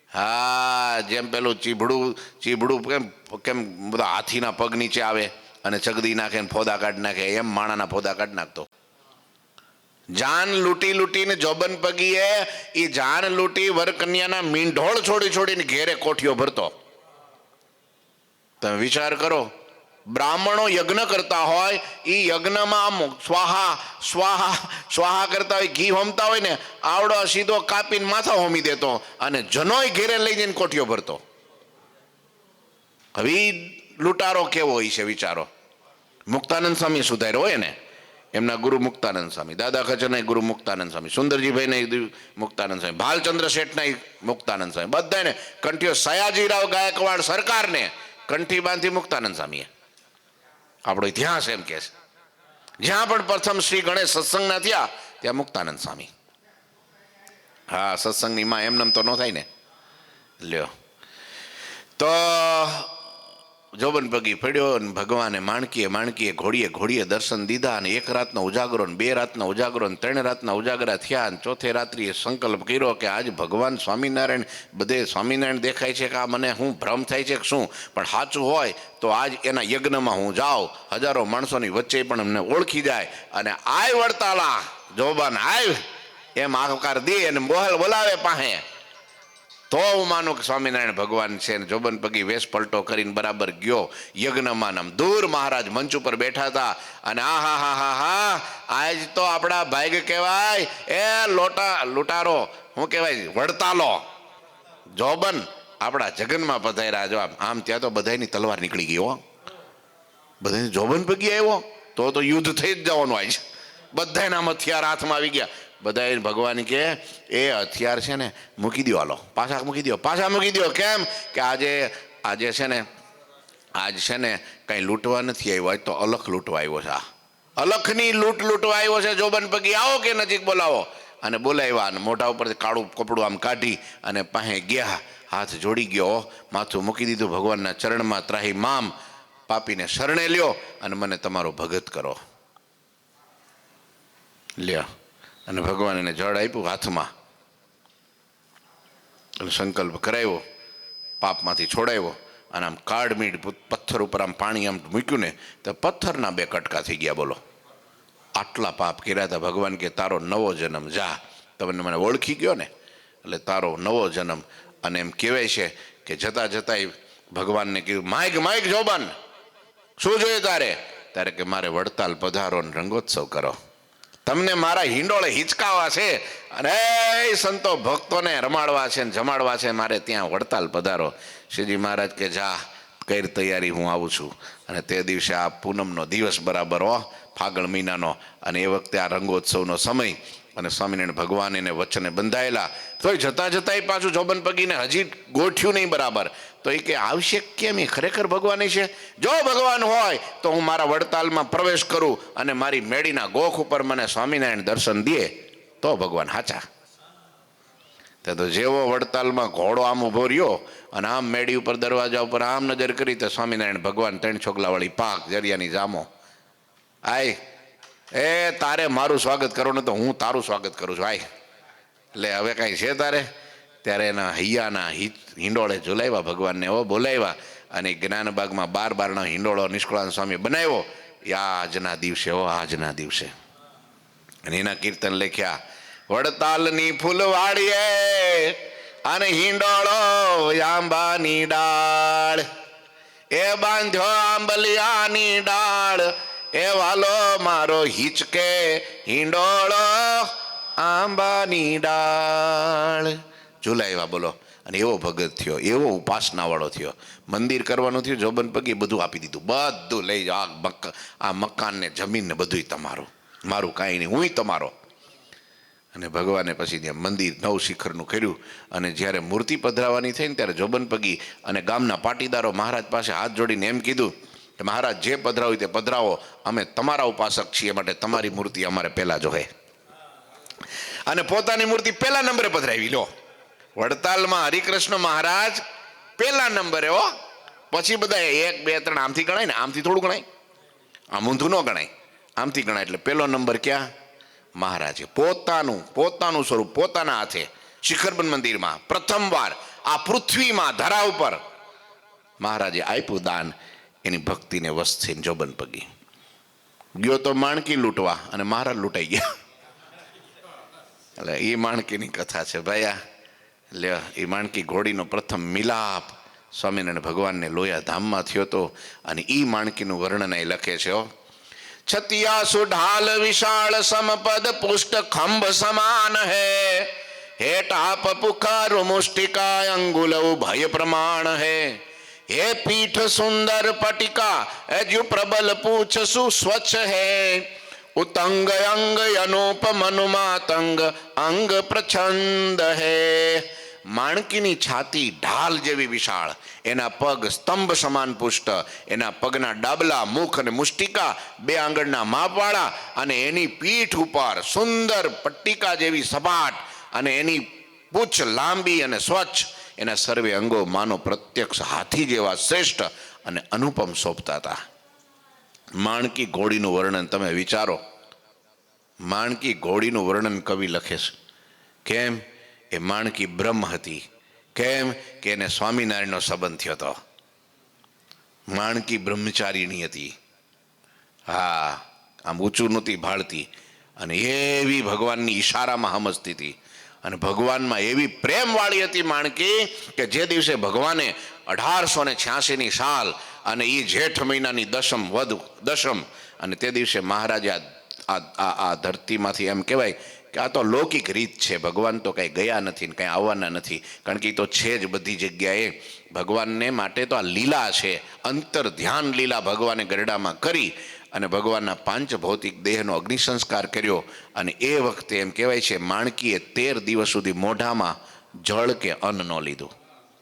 A: હા, જેમ પેલું ચીભડું કેમ બધા હાથીના પગ નીચે આવે અને ચગદી નાખે ને ફોદા કાઢી નાખે, એમ માણાના ફોદા કાઢી નાખતો. જાન લૂંટીને જોબન પગીએ એ જાન લૂંટી વરકન્યાના મીંઢોળ છોડીને ઘેરે કોઠીઓ ભરતો. તમે વિચાર કરો, બ્રાહ્મણો યજ્ઞ કરતા હોય, એ યજ્ઞમાં સ્વાહા કરતા હોય, ઘી હોમતા હોય ને, આવડો સીધો કાપીને માથા હોમી દેતો અને જનોય ઘેરે લઈ જઈને કોઠીઓ ભરતો. હવે લૂંટારો કેવો હોય છે વિચારો. મુક્તાનંદ સ્વામી સુધાર્યો હોય ને, એમના ગુરુ મુક્તાનંદ સ્વામી, દાદા ખચરના ગુરુ મુક્તાનંદ સ્વામી, સુંદરજીભાઈ મુક્તાનંદ સ્વામી, ભાલચંદ્ર શેઠના મુક્તાનંદ સ્વામી, બધાને કંઠીઓ, સયાજીરાવ ગાયકવાડ સરકારને કંઠી બાંધી મુક્તાનંદ સ્વામીએ. આપણો ઇતિહાસ એમ કે છે, જ્યાં પણ પ્રથમ શ્રી ગણેશ સત્સંગના થયા ત્યાં મુક્તાનંદ સ્વામી. હા, સત્સંગની માં એમનેમ તો ન થાય ને. લ્યો તો જોબન પગી પડ્યો ને ભગવાને માણકીએ ઘોડીએ દર્શન દીધા, અને 1 રાતનો ઉજાગરો ને 2 રાતનો ઉજાગરો ને 3 રાતના ઉજાગરા થયા, અને ચોથે રાત્રિએ સંકલ્પ કર્યો કે આજ ભગવાન સ્વામિનારાયણ, બધે સ્વામિનારાયણ દેખાય છે કે આ મને હું ભ્રમ થાય છે કે શું, પણ સાચું હોય તો આજ એના યજ્ઞમાં હું જાઉં, હજારો માણસોની વચ્ચે પણ એમને ઓળખી જાય, અને આય વડતાલા જોબન આય એમ આકાર દે અને બોલાવે પાસે, તો હું માનું કે સ્વામિનારાયણ ભગવાન છે. ને જોબન પગી વેશ પલટો કરીને બરાબર ગયો યજ્ઞમાં. નામ દૂર મહારાજ મંચ ઉપર બેઠા હતા, અને હા આજ તો આપણા ભાઈગ કહેવાય, એ લૂંટારો શું કહેવાય, વડતાલો જોબન આપણા જગનમાં પધાર્યા. જો આમ ત્યાં તો બધાની તલવાર નીકળી ગઈ હો, બધાને જોબન પગી આવ્યો તો યુદ્ધ થઈ જ જવાનું આજ. બધાના હથિયાર હાથમાં આવી ગયા. બધા ભગવાન કે એ હથિયાર છે ને મૂકી દો, હાલો પાછા મૂકી દો. કેમ કે આજે છે ને કંઈ લૂંટવા નથી આવ્યો, આજ તો અલખ લૂંટવા આવ્યો છે. આ અલખની લૂંટવા આવ્યો છે. જોબન પગી આવો કે નજીક બોલાવો, અને બોલાવ્યા, અને મોઢા ઉપરથી કાળું કપડું આમ કાઢી અને પાસે ગયા, હાથ જોડી ગયો, માથું મૂકી દીધું ભગવાનના ચરણમાં, ત્રાહી મામ પાપીને શરણે લ્યો અને મને તમારો ભગત કરો. લ્યો, અને ભગવાન એને જળ આપ્યું હાથમાં, અને સંકલ્પ કરાવ્યો, પાપમાંથી છોડાવ્યો, અને આમ કાળમીડ પથ્થર ઉપર આમ પાણી આમ મૂક્યું ને તો પથ્થરના 2 કટકા થઈ ગયા. બોલો, આટલા પાપ કર્યા હતા. ભગવાન કે તારો નવો જન્મ, જા, તમને મને ઓળખી ગયો ને એટલે તારો નવો જન્મ. અને એમ કહેવાય છે કે જતાંય ભગવાનને કીધું, માઇક જોબન શું જોઈએ તારે કે મારે વડતાલ પધારો ને રંગોત્સવ કરો, તમને મારા હિંડોળે હિંચકાવા છે, અને સંતો ભક્તોને રમાડવા છે ને જમાડવા છે, મારે ત્યાં વડતાલ પધારો. શ્રીજી મહારાજ કે જા, કઈ તૈયારી, હું આવું છું. અને તે દિવસે આ પૂનમનો દિવસ બરાબર હો, ફાગણ મહિનાનો, અને એ વખતે આ રંગોત્સવનો સમય, અને સ્વામિનારાયણ ભગવાન એને વચને બંધાયેલા. તોય જતાં પાછું જોબન પગીને હજી ગોઠ્યું નહીં બરાબર. તો એ કે આવશે કેમ, એ ખરેખર ભગવાન છે. જો ભગવાન હોય તો હું મારા વડતાલમાં પ્રવેશ કરું, અને મારી મેડીના ગોખ ઉપર મને સ્વામિનારાયણ દર્શન દે તો ભગવાન સાચા. તો જેવો વડતાલમાં ઘોડો આમ ઊભો રહ્યો, અને આમ મેડી ઉપર દરવાજા ઉપર આમ નજર કરી તો સ્વામિનારાયણ ભગવાન 3 છોકલાવાળી પાક જરિયાની જામો, આય એ તારે મારું સ્વાગત કરો ને તો હું તારું સ્વાગત કરું છું, આય એટલે હવે કાંઈ છે તારે. ત્યારે એના હૈયાના હિંડોળે ઝુલાવ્યા ભગવાનને, બોલાવ્યા, અને જ્ઞાનબાગમાં 12 હિંડોળો નિષ્કુળાનંદ સ્વામી બનાવ્યો. આજના દિવસે અને એના કીર્તન લખ્યા, વડતાલની ફૂલવાડીએ અને હિંડોળો આંબાની ડાળ, એ બાંધ્યો આંબલિયાની ડાળ, એ વાલો મારો હિચકે હિંડોળો આંબાની ડાળ. ઝુલાવ્યા બોલો. અને એવો ભગત થયો, એવો ઉપાસના વાળો થયો. મંદિર કરવાનું થયું, જોબન પગી બધું આપી દીધું, બધું લઈ જાઓ. આ મકાન ને જમીન ને બધું તમારું, મારું કાંઈ નહીં, હું તમારો. અને ભગવાને પછી ત્યાં મંદિર નવ શિખરનું કર્યું. અને જ્યારે મૂર્તિ પધરાવાની થઈ ને ત્યારે જોબન પગી અને ગામના પાટીદારો મહારાજ પાસે હાથ જોડીને એમ કીધું કે મહારાજ જે પધરાવ્યું તે પધરાવો, અમે તમારા ઉપાસક છીએ, માટે તમારી મૂર્તિ અમારે પહેલા જોહે. અને પોતાની મૂર્તિ પહેલા નંબરે પધરાવી. લો, વડતાલમાં હરિકૃષ્ણ મહારાજ પહેલા નંબરે હો. પછી બધા 1 2 3 આમથી ગણાય ને, આમથી થોડું ગણાય, આમ ઊંધું ન ગણાય, આમથી ગણાય. એટલે પહેલો નંબર ક્યાં? મહારાજે પોતાનું સ્વરૂપ પોતાના હાથે શિખરબન મંદિરમાં પ્રથમવાર આ પૃથ્વીમાં ધરા ઉપર મહારાજે આપ્યું દાન. એની ભક્તિને વશ થઈને જોબન પગી ગયો તો માણકી લૂંટવા, અને મહારાજ લૂંટાઈ ગયા. એટલે એ માણકીની કથા છે ભાઈ. એટલે એ માણકી ઘોડીનો પ્રથમ મિલાપ સ્વામિનારાયણ ભગવાનને લોયા ધામમાં થયો હતો. અને એ માણકીનું વર્ણન એ લખે છે. છતિયાસુ ઢાલ વિશાળ સમપદ પુષ્ટ ખંભ સમાન હૈ, હે ટાપ પુખારુ મુષ્ટિકા અંગુલ ભય પ્રમાણ હૈ, હે પીઠ સુંદર પટિકા એજુ પ્રબલ પૂછ સુસ્વચ્છ હૈ, ઉતંગ અંગ અનુપમ અનુમાતંગ અંગ પ્રછંદ હૈ. માણકીની છાતી ઢાલ જેવી વિશાળ, એના પગ સ્તંભ સમાન પુષ્ટ, એના પગના ડાબલા, મુખ અને મુષ્ટિકા 2 આંગળના માપવાળા, અને એની પીઠ ઉપર સુંદર પટ્ટિકા જેવી સપાટ, અને એની પૂંછ લાંબી અને સ્વચ્છ. એના સર્વે અંગો માનો પ્રત્યક્ષ હાથી જેવા શ્રેષ્ઠ અને અનુપમ શોભતા હતા. માણકી ઘોડીનું વર્ણન તમે વિચારો. માણકી ઘોડીનું વર્ણન કવિ લખે છે. કેમ? એ માણકી બ્રહ્મ હતી. કેમ? કે એને સ્વામિનારાયણનો સંબંધ થયો હતો. માણકી બ્રહ્મચારીણી હતી. હા, આમ ઊંચું નહોતી ભાળતી, અને એવી ભગવાનની ઈશારામાં સમજતી હતી, અને ભગવાનમાં એવી પ્રેમવાળી હતી માણકી કે જે દિવસે ભગવાને 1886ની સાલ અને એ જેઠ મહિનાની દશમ, અને તે દિવસે મહારાજે આ ધરતીમાંથી એમ કહેવાય કે આ તો લૌકિક રીત છે, ભગવાન તો કંઈ ગયા નથી ને કંઈ આવવાના નથી, કારણ કે એ તો છે જ બધી જગ્યાએ. ભગવાનને માટે તો આ લીલા છે, અંતર ધ્યાન લીલા ભગવાને ગરડામાં કરી અને ભગવાનના પાંચ ભૌતિક દેહનો અગ્નિ સંસ્કાર કર્યો. અને એ વખતે એમ કહેવાય છે માણકીએ 13 દિવસ સુધી મોઢામાં જળ કે અન્ન ન લીધું,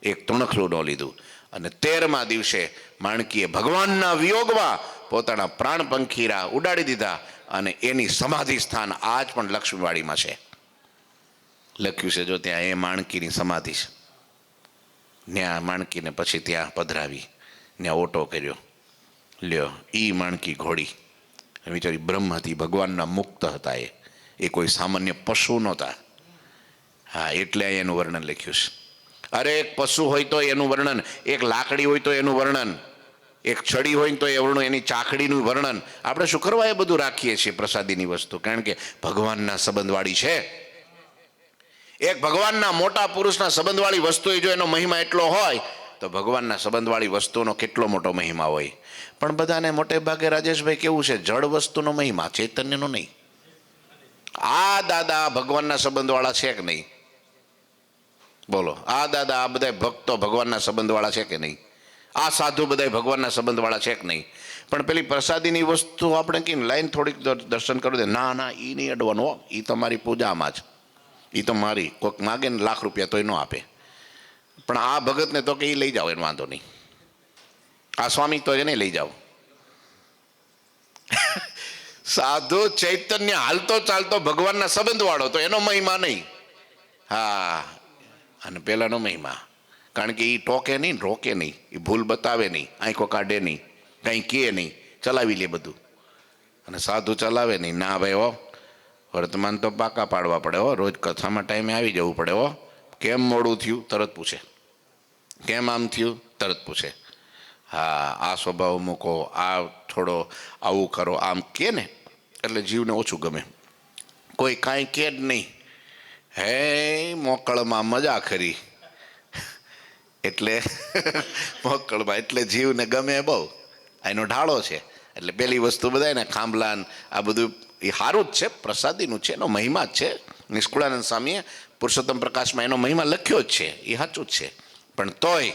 A: એક તણખલું ન લીધું. અને 13મા દિવસે માણકીએ ભગવાનના વિયોગમાં પોતાના પ્રાણ પંખીરા ઉડાડી દીધા, અને એની સમાધિ સ્થાન આજ પણ લક્ષ્મીવાડીમાં છે. લખ્યું છે જો ત્યાં એ માણકીની સમાધિ છે. ત્યાં માણકીને પછી ત્યાં પધરાવી, ત્યાં ઓટો કર્યો. લ્યો, ઈ માણકી ઘોડી વિચારી બ્રહ્મ હતી, ભગવાનના મુક્ત હતા. એ કોઈ સામાન્ય પશુ નહોતા. હા, એટલે એનું વર્ણન લખ્યું છે. અરે એક પશુ હોય તો એનું વર્ણન, એક લાકડી હોય તો એનું વર્ણન, એક છડી હોય તો એવડું એની ચાકડીનું વર્ણન. આપણે શું કરવા એ બધું રાખીએ છીએ પ્રસાદીની વસ્તુ? કારણ કે ભગવાનના સંબંધવાળી છે. એક ભગવાનના મોટા પુરુષના સંબંધવાળી વસ્તુ જો એનો મહિમા એટલો હોય તો ભગવાનના સંબંધવાળી વસ્તુનો કેટલો મોટો મહિમા હોય. પણ બધાને મોટે ભાગે રાજેશભાઈ કેવું છે, જળ વસ્તુનો મહિમા, ચૈતન્યનો નહીં. આ દાદા ભગવાનના સંબંધવાળા છે કે નહીં? બોલો, આ દાદા, આ બધા ભક્તો ભગવાનના સંબંધવાળા છે કે નહીં? આ સાધુ બધા ભગવાનના સંબંધવાળા છે કે નહીં? પણ પેલી પ્રસાદીની વસ્તુ આપણે કહીને લાઈન થોડીક દર્શન કરવું દે, ના ના, એ નહીં અડવાનું, એ તમારી પૂજામાં જ, એ તો મારી. કોઈક માગે ને ₹1,00,000 તોય ન આપે, પણ આ ભગતને તો કે એ લઈ જાઓ, એને વાંધો નહીં. આ સ્વામી તો એને લઈ જાઓ. સાધુ ચૈતન્ય હાલતો ચાલતો ભગવાનના સંબંધવાળો તો એનો મહિમા નહીં. હા, અને પેલાનો મહિમા, કારણ કે એ ટોકે નહીં, રોકે નહીં, એ ભૂલ બતાવે નહીં, આંખો કાઢે નહીં, કંઈ કહે નહીં, ચલાવી લે બધું. અને સાધુ ચલાવે નહીં. ના ભાઈ હો, વર્તમાન તો પાકા પાડવા પડે હો, રોજ કથામાં ટાઈમે આવી જવું પડે હો. કેમ મોડું થયું તરત પૂછે, કેમ આમ થયું તરત પૂછે. હા, આ સ્વભાવ મૂકો, આ થોડો આવું કરો, આમ કે ને એટલે જીવને ઓછું ગમે. કોઈ કાંઈ કે જ નહીં, હે મોકળમાં મજા ખરી, એટલે મોકળમાં એટલે જીવને ગમે બહુ, એનો ઢાળો છે. એટલે પેલી વસ્તુ બધાને ખાંભલાન આ બધું એ સારું જ છે, પ્રસાદીનું છે, એનો મહિમા જ છે. નિષ્કુળાનંદ સ્વામીએ પુરુષોત્તમ પ્રકાશમાં એનો મહિમા લખ્યો જ છે, એ સાચું જ છે. પણ તોય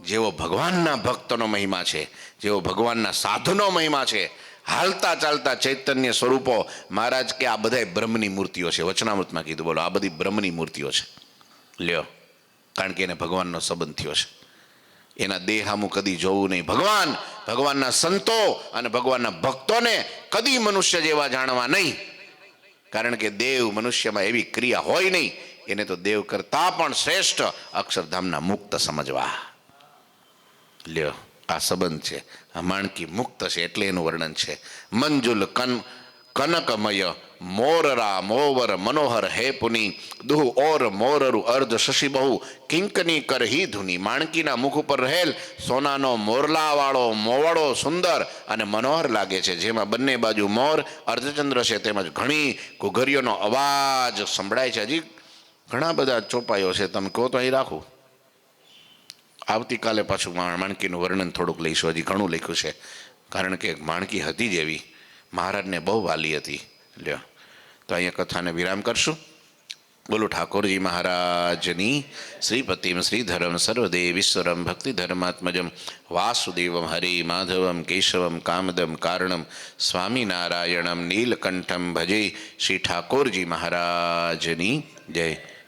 A: જેવો ભગવાનના ભક્તનો મહિમા છે, જેવો ભગવાનના સાધુનો મહિમા છે, હાલતા ચાલતા ચૈતન્ય સ્વરૂપો, મહારાજ કે આ બધા બ્રહ્મની મૂર્તિઓ છે. વચનામૃતમાં કીધું, બોલો આ બધી બ્રહ્મની મૂર્તિઓ છે. લ્યો, કારણ કે એને ભગવાનનો સંબંધ થયો છે. એના દેહ સામું કદી જોવું નહીં. ભગવાનના સંતો અને ભગવાનના ભક્તોને કદી મનુષ્ય જેવા જાણવા નહીં, કારણ કે દેવ મનુષ્યમાં એવી ક્રિયા હોય નહીં. એને તો દેવ કરતા પણ શ્રેષ્ઠ અક્ષરધામના મુક્ત સમજવા. લ્યો, આ સંબંધ છે. આ માણકી મુક્ત છે એટલે એનું વર્ણન છે. મંજુલ કનકમય મોરરા મોવર મનોહર હે પુની દુહ ઓર મોરરુ અર્ધ શશી બહુ કિંકની કર હી ધુની. માણકીના મુખ ઉપર રહેલ સોનાનો મોરલાવાળો મોવડો સુંદર અને મનોહર લાગે છે, જેમાં બંને બાજુ મોર અર્ધચંદ્ર છે, તેમજ ઘણી ઘુઘરીઓનો અવાજ સંભળાય છે. હજી ઘણા બધા ચોપાઈઓ છે, તમે કહો તો અહીં રાખું. આવતીકાલે પાછું માણકીનું વર્ણન થોડુંક લઈશું. હજી ઘણું લખ્યું છે, કારણ કે માણકી હતી જ એવી, મહારાજને બહુ વાલી હતી. લ્યો, તો અહીંયા કથાને વિરામ કરશું. બોલો ઠાકોરજી મહારાજની. શ્રીપતિમ શ્રીધરમ સર્વદેવીશ્વરમ ભક્તિધર્માત્મજમ વાસુદેવમ હરિ માધવમ કેશવમ કામદમ કારણમ સ્વામિનારાયણમ નીલકંઠમ ભજે. શ્રી ઠાકોરજી મહારાજની જય.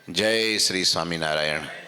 A: જય શ્રી સ્વામિનારાયણ.